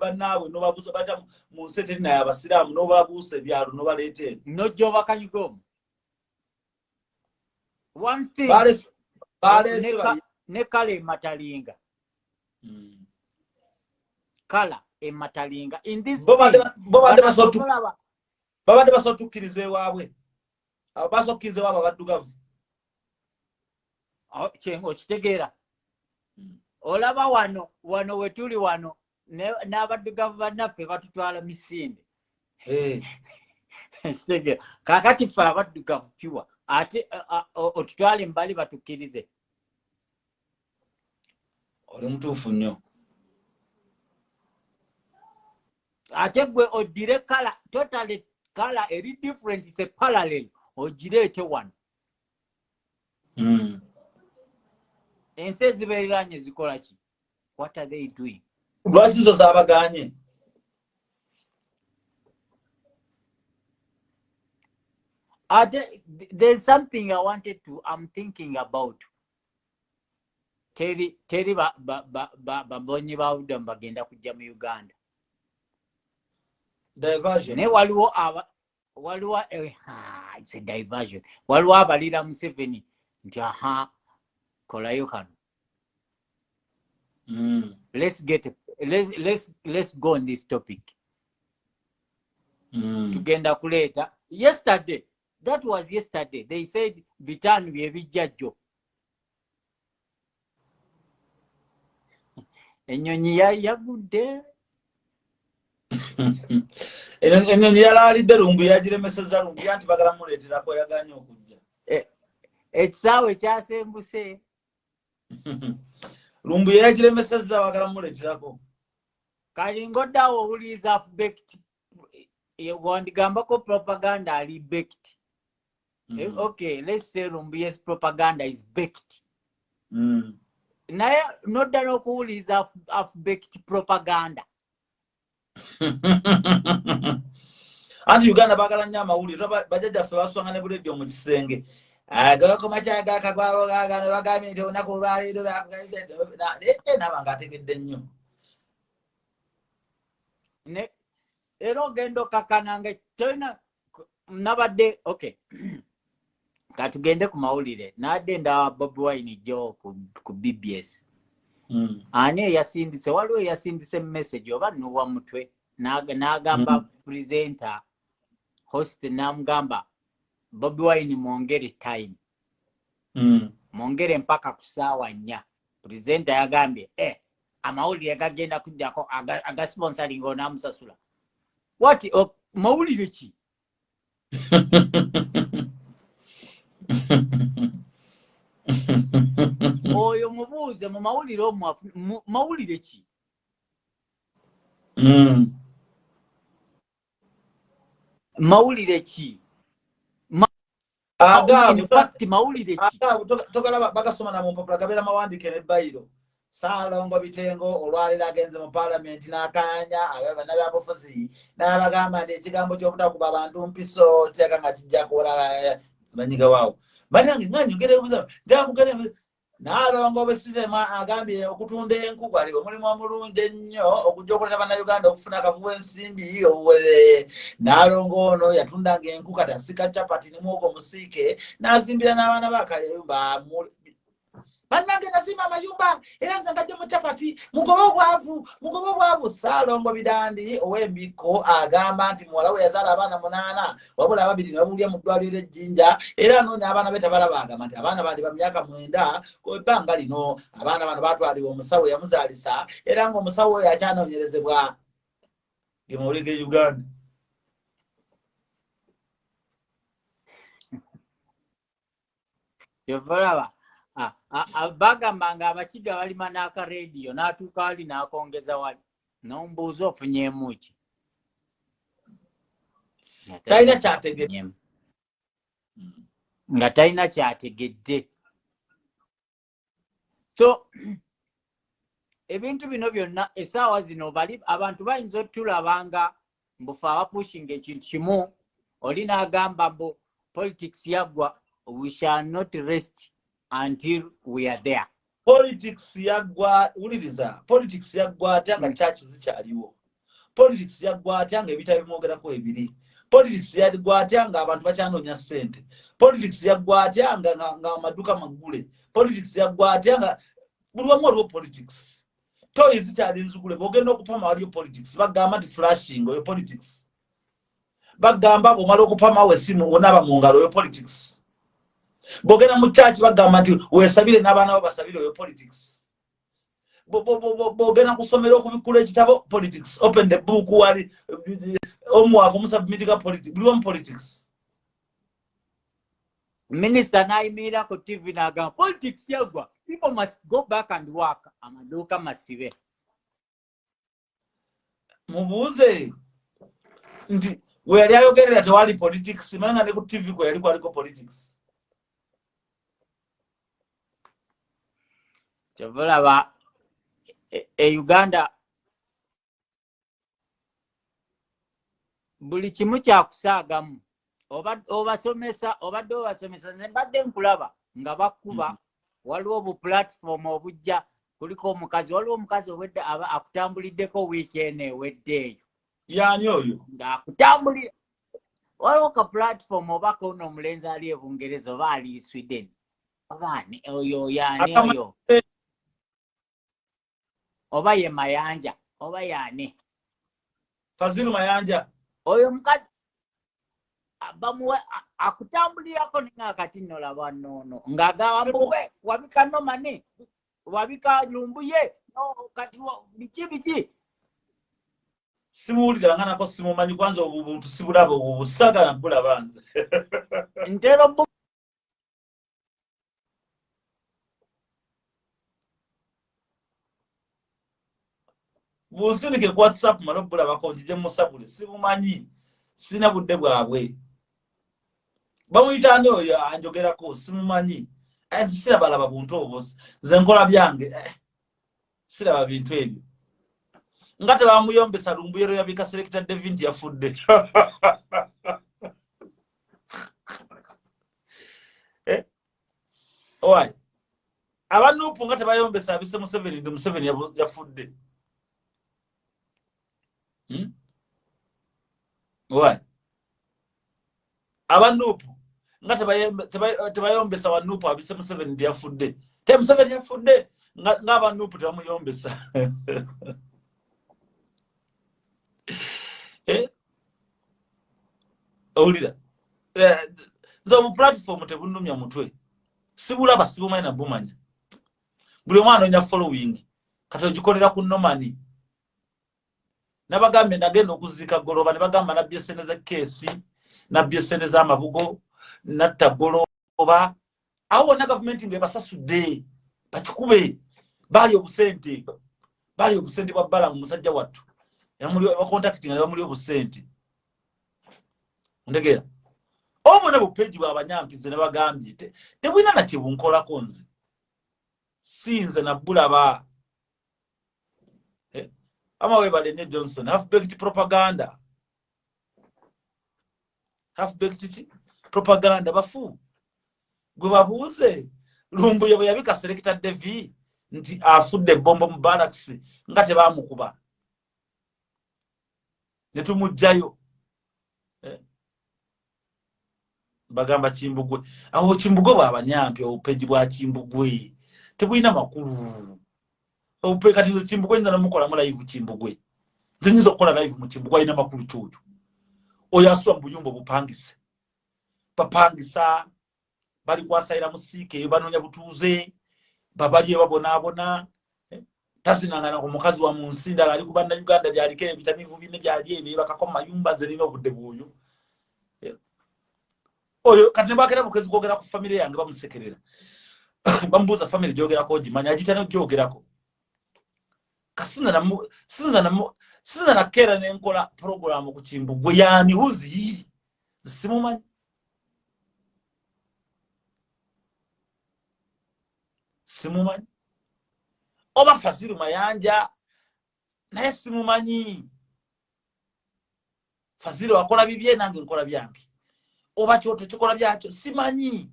bannaabwe nobabuusa baja mu nsi terinayo abasiraamu nobabuusa ebyalo nobaleeta nojja obakanyigomu one thing ne kala ematalinga kala ematalinga in this babadde basotukkiriza ewaabwe basokkiriza ewaabwe abaddugavu okitegeera olaba wano wetuli wano n'abaddugavu bannaffe batutwala misinde kakati ffe abaddugavu piwa ate otutwala embali batukkirize oli mutuufu nnyo ate gwe odire kala totally kala eri different is a parallel ogireete wano ensi ezibeeranye zikola ki what are they doing lwaki zo zaabaganye there's something I'm thinking about teri babonyi ba budamu bagenda kujja mu Uganda diversion ne waliwo it's a diversion waliwo abalira Museveni nti kolayo kano let's go on this topic tugenda kuleeta that was yesterday they said bitanu byebijjajjo ennyonyi yagudde ennyonyi yalaalidde lumbu yagiremeseza lumbu yanti bagala muleeterako yaganye okujja ekisaawe kyasembuse lumbu yagiremeseza bagala muleeterako kali ngoddawo owuliriza afbekt wandigambako propaganda ali baked okay let's say lumbu yes propaganda is baked naye nodda n'okuwuliriza afbekt propaganda anti Uganda bagala nnyo amawulire bajjajjaffe baswanga ne buledio mu kisenge gakomakyagakagwabo gagano bagambye nti olunaku olwaleero nabanga ategedde nnyo era ogenda okakkananga tolina nabadde okay katugende ku mawulire nadde ndawa Bobi Wine jo ku BBS ani yasindise waliwo yasindise message oba nuwa mutwe nagamba presenter host namgamba Bobi Wine mwongere time mwongere mpaka kusaawa 4 presenter yagambye amawulire gagenda kujjako aga sponsoring onamusasula what mawulire ki oyo mubuuze mu mawulire omwafu mawulire ki mawulire ki mawulire ki togalaba bagasoma na mumpapula gabera mawandike ne bayiro Salongo Bitengo olwalira agenze mu parliament n'akanya abana byabufuzi n'abagamba nti ekigambo ky'obutakuba abantu mpiso kyaka nga kijja kola banyiga waawo banyange nganyo ngere kubuza ndamugere Nalongo Besinema agambye okutunda enku gwali omulimu omulungi ennyo okujja okuleta bannayuganda okufuna akavubu ensimbi owere Nalongo ono yatundanga enku kati asika chapati ne muogo musike n'azimbira n'abaana bakayumba Banange nazima amayumba era nze ngajja mu chapati mugobo bwavu Salongo Bidandi owembiko agamba nti muwala we yazala abaana 8 wabula ababiri ne babulya mu ddwaliro ejjinja era noonya abaana be tabalaba agamba nti abaana bali ba myaka 9 ko ebbanga lino abaana bano batwalibwa omusawo yamuzaalisa era ng'omusawo oyo akyanoonyerezebwa ge mawulire ge Uganda. Yovalaba bagambanga abakiga balima n'aka radio n'atuuka wali n'akongeza wali n'ombuuza ofunyemu ki talina kyategedde nga talina kyategedde so ebintu bino byonna essaawa zino bali abantu bayinza otulabanga mbufe abapushinga ekintu kimu oli n'agamba mbu politics yaggwa we shall not rest until we are there. Politics yagwa uliriza politics yagwa atanga church zikyaliwo politics yagwa atanga ebitabo bimogerako ebiri politics yagwa atanga abantu bacyanoonya sente politics yagwa atanga nga amaduka magule politics yagwa atanga buli wamu waliwo politics toyi zikyali nzugule bogenda okupama waliyo politics bagamba nti flashing oyo politics bagamba bomala okupama wesimu onaba mu ngalo oyo politics bogena mu church bagamba nti wesabire n'abaana bo basabire oyo politics bogena kusomera okubikula ekitabo politics open the book wali omwaka omusubmitinga politics buli wamu politics Minister naimira ku TV n'agamba politics yagwa people must go back and work amaduuka masibe mubuuze nti we yali ayogerera tewali politics malanga ne ku TV kwe yali kwaliko politics Kyovulaba Uganda buli kimu kyakusaagamu obasomesa obadde obasomesa mbadde nkulaba nga bakuba waliwo obu platform obujja kuliko omukazi waliwo omukazi owedde aba akutambuliddeko weekend eweddeeyo yani oyo ng'akutambulira waliwo ka platform oba kono omulenzi ali e Bungereza oba ali Sweden obaani oyo yani oyo oba ye Mayanja oba yani Fazilu Mayanja oyo mukazi bamuwe akutambulirako ninga kati nolaba nono ngagawambuwe wabika nomane wabika lumbuye no kati biki simuwulira nga nako simumanyi kwanza obuntu sibulaba obusagala bulaba nze ntero bunsinike ku WhatsApp malo bulabako njije musabule sibumanyi sina budde bwabwe bamuyita ndo oyo anjogerako simumanyi siraba laba buntu obusi ze nkola byange siraba bintu ebyo ngate bamuyombesa lumbuyero yabika selector David yafudde owai abanupu ngate bayombesa abise Museveni ndi Museveni yafudde owai abanupu nga tebayombesa wa Nuupu abise Museveni ndi yafudde te Museveni yafudde nga aba Nuupu tebamuyombesa owulira nze mu platform tebunumya mutwe sibulaba sibumanyi na bumanya buli omwana onya following kati ogikolera ku nomani nabagambe nagenda okuzika goloba ne bagamba nabbye sente za kesi nabbye sente za mabugo natta goloba awo na government ngebasasudde bakikube bali obusente bwa bala mu musajja wattu yamuli wa contacting ne bamuli obusente ndegera obone bu page bwa abanyampize ne bagambye tebwina na kibunkola konze sinze na bulaba ama we balenye Johnson half-baked propaganda bafu gwe babuuze lumbu yabo yabika selector Devi nti afudde bombo mu barracks nga tebamukuba netumujjayo bagamba Kimbugwe aho Kimbugwe bw'abanyampi obupeji bwa Kimbugwe tebwina makulu obupe kati Kimbugwe nza namukola mu live Kimbugwe zinyizo kola live mu Kimbugwe ina makulu chuju oyaswa mbuyumbo bupangise papangisa bali kwasaira musike banonya butuze babaliye babona tazinangana ku mukazi wa munsinda ali kubanda Uganda byaliko ebitamivu bine byaliye ne bakakoma mayumba zelina obudde bwoyo oyo kati bakera bukezi kwogera ku family yange bamusekerera bambuza family jogera ko jimanya ajitana jogerako kasina na kera nenkola program ku Kimbugwe yani huzi simumanyi oba Fazili Mayanja naye simumanyi Fazili wakola bibye nange nkola byange oba kyoto kikola byakyo simanyi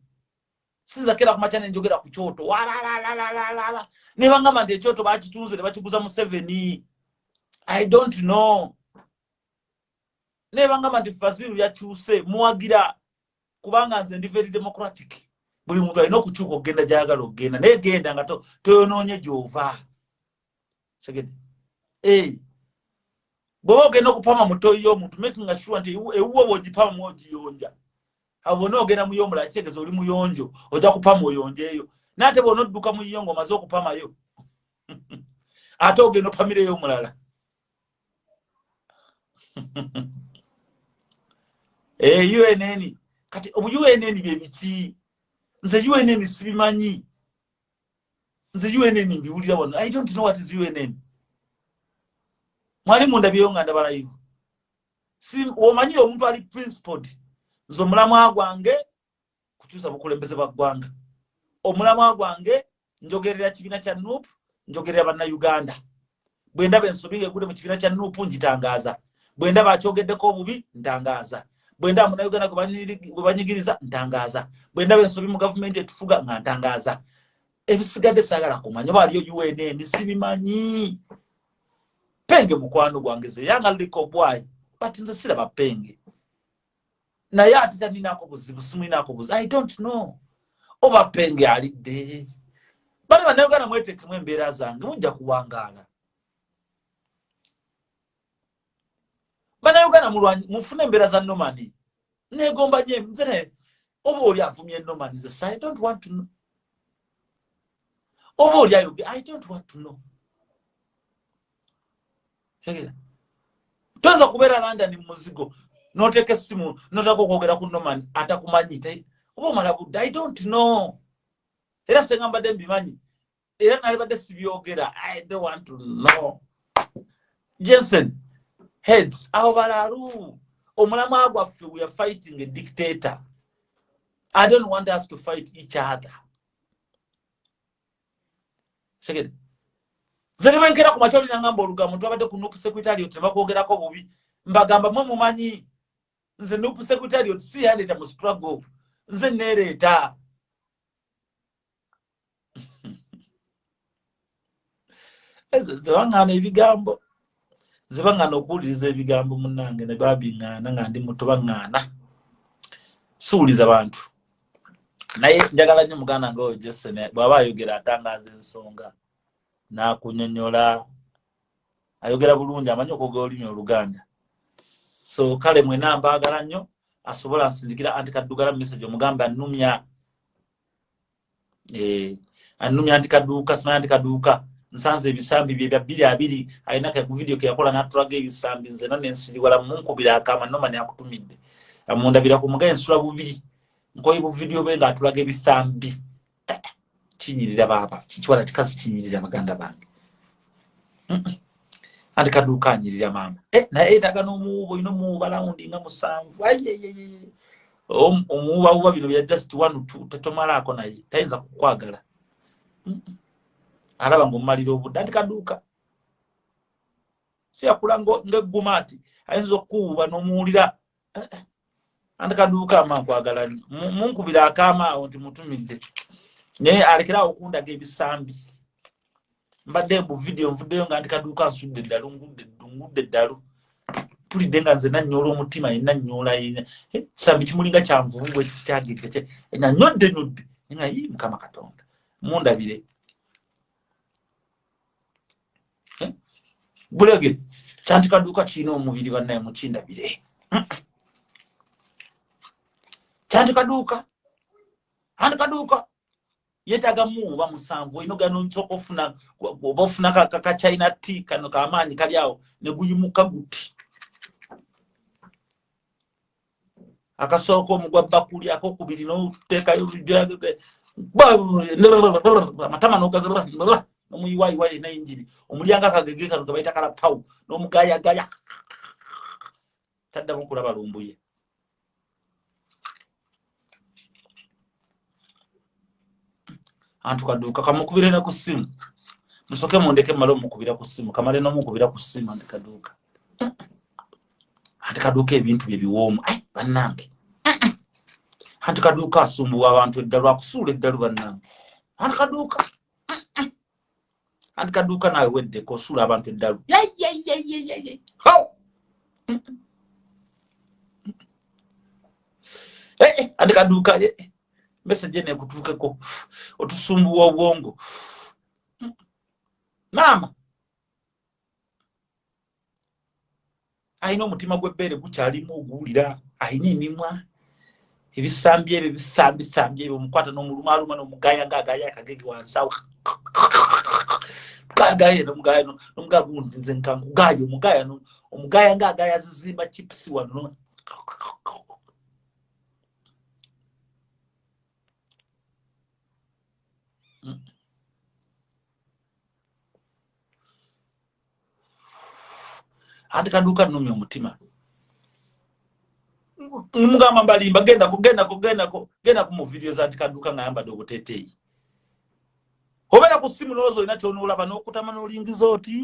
sinza kera kumachane njogera ku kyoto wala ne bangama ndi kyoto bakitunze ne bakiguza mu 7 I don't know ne bangama ndi Fazili yakyuse muwagira kubanga nze ndi very democratic buli muntu alina okukyuka okugenda gyagala okugenda naye genda nga toyonoonye gyova segede bw'oba ogenda okupama mutoyi y'omuntu making sure nti ewuwo bw'ogipama mwogiyonja abo n'ogenda mu yomula kitegeeza oli muyonjo ojja kupama oyonjeeyo n'ate bw'onodduka mu yongo omaze okupamayo ate ogenda opamireyo omulala UNN kati obu UNN bye biki nze UNN sibimanyi nze UNN mbiwulira wano I don't know what is UNN mwali munda byonga ndaba live omanyi omuntu ali principled nzo mulamwa gwange kukyusa bukulembeze bagwanga omulamwa gwange njogerera kibiina kya Nuupu njogerera banna Uganda bwenda bensobige gude mu kibiina kya Nuupu njitangaza bwenda bakyogeddeko obubi ntangaza bwenda mu Uganda kubanyigiriza ntangaza bwenda bensobi mu government etufuga nga ntangaza ebisigadde sagala kumanya baliyo UNN sibimanyi penge mukwano gwangeze yanga liko bwai but nze siraba penge na yati taninako buzibu simuinako buzibu I don't know oba penge alidde bali banayogana mweteke mwembeera zange mujja kuwangala banayogana mulwanyi mufune embeera za nomani negomba nye nzene oba oli avumye nomani ze I don't want to know oba oli ayoge I don't want to know segera tuanza kubeera London muzigo noteke simu notako kwogera ku nomani atakumanyita oba omala budde I don't know era sengamba dembi manyi era nalibadde sibyogera I don't want to know Jensen heads aho balalu omulamwa gwaffe we are fighting a dictator I don't want us to fight each other segera zeribenkera ku macholi nangamba olugambo twabadde ku Nuupu secretariat tebakogerako bubi mbagamba mwe mumanyi nze Nuupu secretariat si yandeta mu struggle nze nereeta zebangana ebigambo zebangana okuwuliriza ebigambo munnange ne babingana nga ndi muto bangana siwuliza bantu naye njagala nnyo muganda ngo Jason bwaba ayogera atangaza ensonga na kunyonyola ayogera bulungi amanyi okwogera olulimi Oluganda so kale mwena mbaagala nnyo asobola nsindikira Antikaddugala message omugamba annumya annumya Antikaduuka simanyi Antikaduuka nsanze ebisambi bye bya 2 alina ku video ke yakola n'atulaga ebisambi nze none nsiriwala munkubira akama noma ne akutumidde amundabira ku mugaye nsula bubiri nkoyi bu video be ng'atulaga ebisambi kinyirira baba kichwala kikazi kinyirira baganda bange Antikaduuka anyirira mama na daga n'omuubo ino muuba laundi nga musanvu ayeyeye omuuba bino bya just 1 2 tatomalako naye tayinza kukwagala alaba ngomalira obudde Antikaduuka si akulango ngegumati ayinza okuuba n'omuwulira Antikaduuka amankwagala munkubira akama awo nti mutumidde naye alekera okundaga ebisambi mbadde mu video nvuddeyo nga Antikaduuka nsudde eddalu ngudde eddalu tulidde nga nze nannyola omutima nannyola sambi kimulinga kyanvulungu ekiti kyagirike nanyodde nga yi Mukama Katonda mundabire bulege Antikaduuka kirina omubiri bannaye mukindabire Antikaduuka yetaga muuba musanvu ino gano nsoko ofuna obofuna ka China tea kano kaamaanyi kali awo ne guyimuka guti akasoko omugwa bakuli akokubiri n'oteeka amatama n'ogagala n'omuyiwayiwayi n'enjiri omulyanga akagege kano ke bayita kala pawu n'omugayagaya taddamu kulaba lumbuye Antikaduuka kamukubire ne ku ssimu musoke mundeke malo mukubira ku ssimu kamale no mukubira ku ssimu Antikaduuka ebintu bye biwoomu bannange Antikaduuka asumbuwa abantu eddalu akusuula eddalu bannange Antikaduuka nawe weddeko osuula abantu eddalu Antikaduuka message ne kutuukeko otusumbuwa obwongo mama ayina omutima gw'ebbeere gukyalimu oguwulira ayina emimwa ebisambi ebyo bisambi ebyo omukwata n'omulumaaluma n'omugaya ng'agaya akagege wansawo gagaye n'omugaya gundi nze nkangugaya omugaya ng'agaya zizimba chips wano Antikaduuka nnumya omutima mugamba mbalimba genda ku mu video za Antikaduuka ng'ayambadde obuteeteeyi obeera ku ssimu n'ozo olina ky'onoolaba n'okutama n'olingiza oti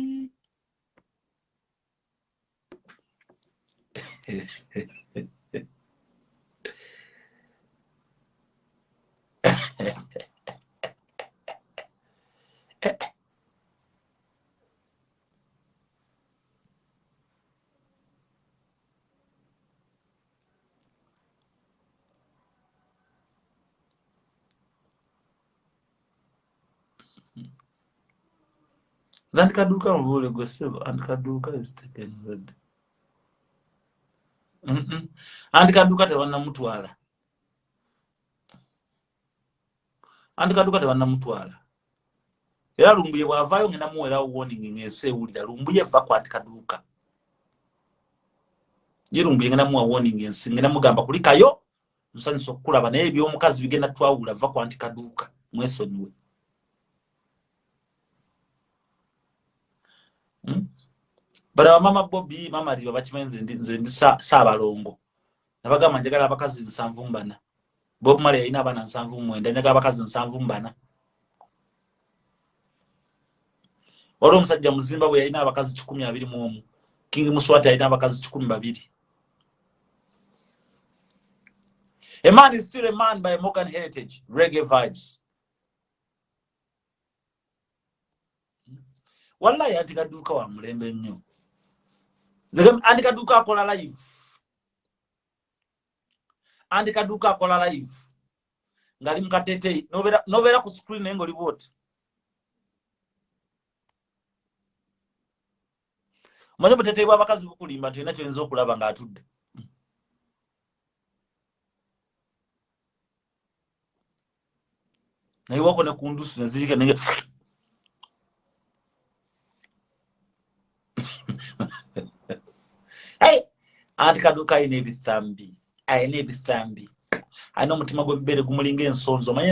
Antikaduuka mubule gwesebo Antikaduuka is taken red Antikaduuka tebannamutwala era lumbuye bw'avaayo ngenda muwerawo warning ng'enseewulira lumbuye eva ku Antikaduuka ye lumbuye ngenda muwa warning ensi ngenda mugamba kulikayo nsanyusa okukulaba naye eby'omukazi bigenda twawula va ku Antikaduuka mwesonyiwe Bara mama Bobby mama liba bakimenze nze ndi Saabalongo nabagamba njagala abakazi 7 mbana Bob Marley ina abana 7 njagala abakazi 7 mbana wali omusajja muzimba bwe yalina abakazi 121 King Muswati yalina abakazi 12 A man is still a man by Morgan heritage reggae vibes wallahi Antikaduuka wa mulembe nnyo Antikaduuka akola live ngali mukatete novera ku screen nengo liboti manje mutete bwa bakazi bukulimba tulina kyenzo okulaba nga atudde naye wako ne kundusu nezirika nenge hey anti kaduka ine bithambi aine bithambi ano mutima gwe bibere gumulinga ensonzo manye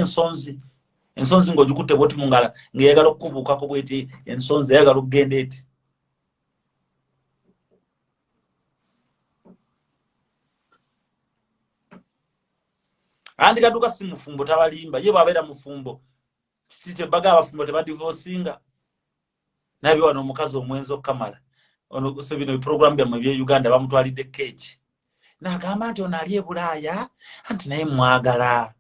ensonzi ngo jukute boti mungala ngeyagala okubuka ko bweti ensonzi yagala okugenda eti andi kaduka si mufumbo tabalimba ye babera mufumbo kiti baga abafumbo teba divorcinga nabi wano mukazi omwenzo kamala ono sebino program ya mabye Uganda bamutwalide kechi na gamba nti onaliye bulaya anti naye mwagala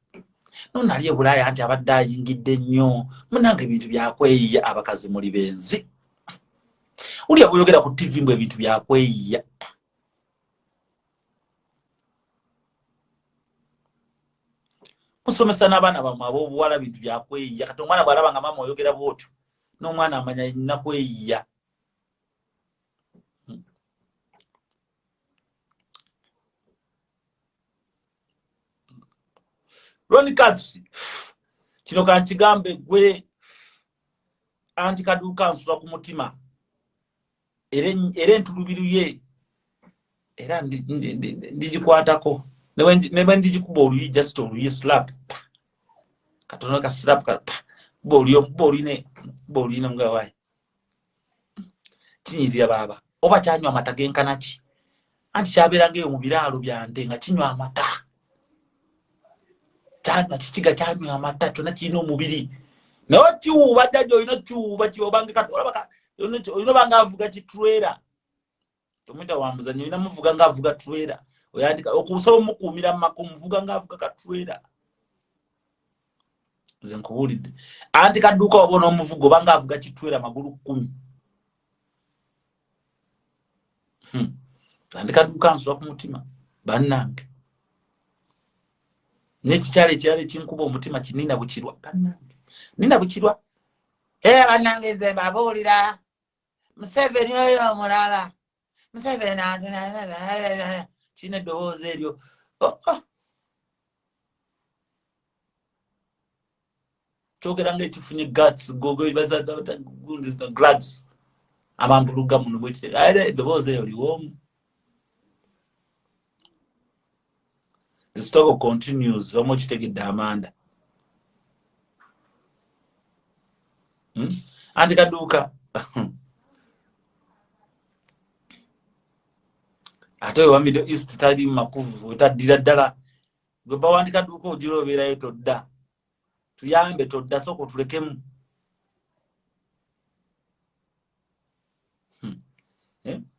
nonaliye bulaya anti abadde ayingidde nnyo munange ebintu byakweyiya abakazi muri benzi uli abuyogera ku TV mbu ebintu byakweyiya musomesa n'abaana bamwe ab'obuwala bintu byakweyiya kati omwana bw'alaba nga mama oyogera bw'otyo n'omwana amanya nina kweyiya Ronnie Katz kino kankigambe gwe anti kaduka nsula ku mutima ere entulubiruye era ndigikwatako nebe ndigikuba oluyi just oluyi slap katono ka slap ka boline mga wayi kinyirira baba oba kyanywa amata genkanaki anti kyabeerangaeyo mu biraalo byante nga kinywa amata cyana kikiga cyanywa amata kyona kirina omubiri naye kiwuuba jjajja olina kiwuuba kiwobanga katolabaka olina banga avuga kitwera tomwita wamuzanyo olina muvuga nga avuga twera oyandika okusobola mukuumira mu maka omuvuga nga avuga katwera nze nkubulidde anti kadduka wabona omuvugo banga avuga kitwera magulu 10 anti kadduka nsula ku mutima bannange nekikyale kinkuba omutima kinina bukirwa bannange nina bukirwa bannange nze mbabuulira Museveni oyo omulala Museveni kine eddoboozi eryo kyogera nga ekifunye guts glugs amambuluga muno bwekitega eddoboozi eyo liwomu. The struggle continues. How much take it Amanda? Anti kaduka. Atoyo wa Middle East tadi makuvu utadira dala. Goba wanti kaduka ojiro bera yeto da. Tuyambe to da soko tulekemu.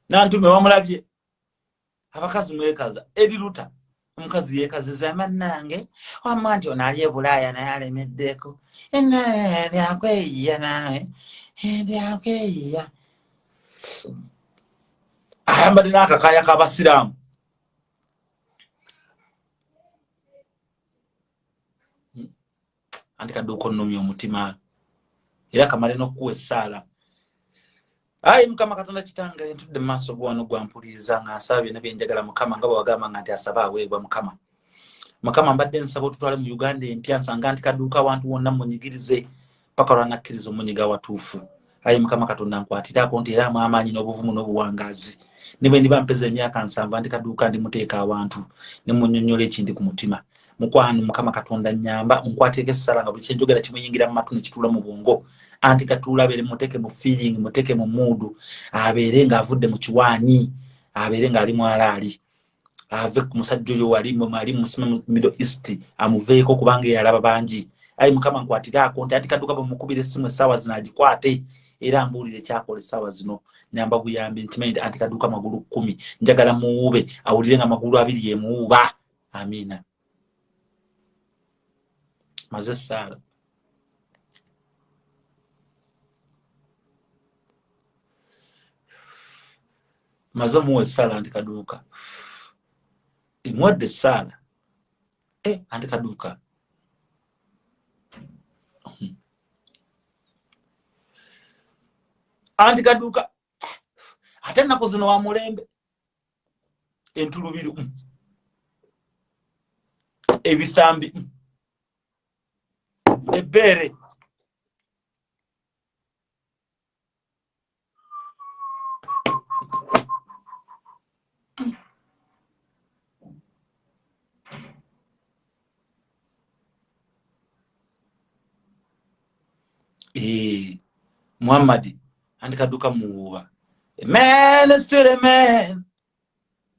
Na ntume wamulabye. Abakazi mwekaza ediruta. Omukazi yekaziza mannange omanti onaliye bulaya naye alemeddeko byakweyiya nawe byakweyiya ayambadde n'akakaya k'abasiraamu anti kadduuka onnomya omutima era kamale n'okuwa essaala ayi mukama katonda kitange ntudde maaso gwano gwampuliriza nga nsabye ne byenjagala mukama nga bwagamba nga nti asaba aweebwa mukama mbadde nsaba otutwale mu Uganda empya nsanga nti kadduuka abantu wonna munyigirize paka lwanakkiriza omunyiga watuufu ayi mukama katonda nkwatiraako nti era amaanyi n'obuvumu n'obuwangaazi ne bwe ndiba mpeza emyaka 7 ndi kadduuka ndi muteeka abantu ne munnyonnyola ekindi ku mutima mukwano mukama katonda nyamba nkwateko essala nga buli kyenjogera kimuyingira mu matu ne kituula mu bwongo anti katuula abeere muteke mu feeling muteke mu mood abeere nga avudde mu kiwaanyi abeere nga ali mwalaali ave ku musajja oyo wali mu Middle East amuveeko kubanga yalaba bangi ayi mukama nkwatiraako nti anti kadduka bamukubira essimu essaawa zino agikwate era mbuulire kyakola essaawa zino nyamba buyambi ntimainde anti kadduka magulu 10 njagala muwube awulire nga magulu 2 yemuwuba amina maze sala maze muwe sala anti kadduka imwadde sala anti kadduka anti kaduka ate nako zino wa mulembe entulubiru ebisambi ebere Muhammad andika duka muwa. A man is still a man.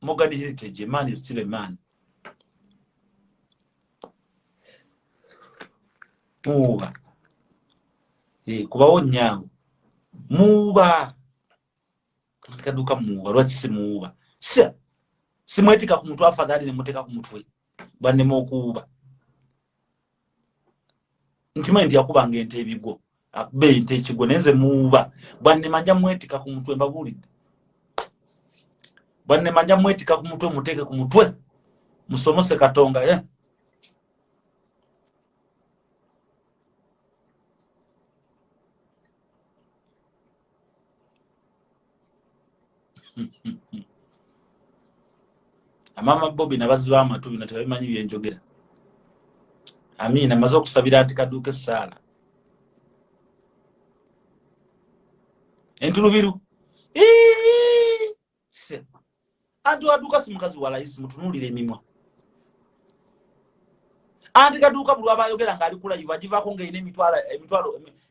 Morgan Heritage, a man is still a man. Muwa. Kuba onyango. Muwa. Andika duka muwa. Lwaki si muwa. Simwetika ku muntu afadhali ne muteka ku mutwe. Banne mokuba. Ntima ndi yakubanga ente ebigo. Akube ente ekigo nenze muba. Banne manja mwetika ku mutwe mbabulidde. Banne manja mwetika ku mutwe muteke ku mutwe. Musomose Katonga Amama Bobby nabaziba amatu bino tebabimanyi byenjogera. Amina maze okusabira anti kaduke sala. Entulubiru. Se. Antu aduka simukazi wala isi mutunulire emimwa. Anti kaduka bulu abayogera nga ali kula iva jivako ngeine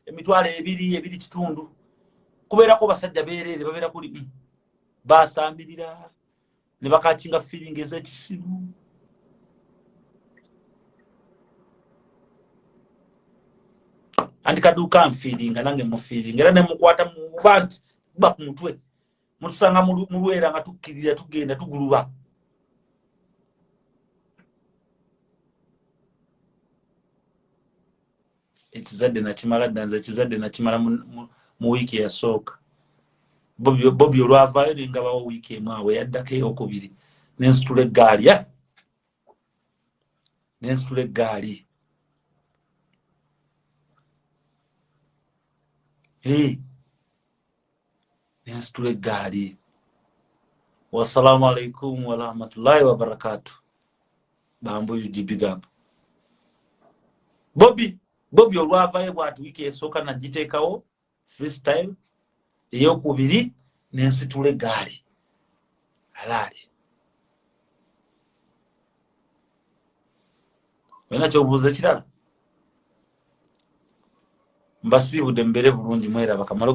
emitwalo ebiri kitundu. Kubeera ko basajja beerere babeera kuli basambirira ne bakachinga feeling ez'ekisiru. Anti kaduka feeling nange mu feeling era ne mukwata mu bantu ba ku mutwe mutusanga mu lwera nga tukkirira tugenda tuguluba. Ekizadde nakimala danza ekizadde nakimala mu wiki yasooka. Bobby olwavaayo nengabawo wiki emwawe yaddako eyokubiri nensitula eggaali nensitula eggaali nensitula eggaali. Wassalamu alaikum wa rahmatullahi wa barakatuh. Bambo yujibigamba Bobby olwavaayo bwati wiki esooka nagiteekawo freestyle eyokubiri nensitula eggaali alaali. Wena kyobuuza kirala mbasiibudde mbere bulungi mweraba kamalo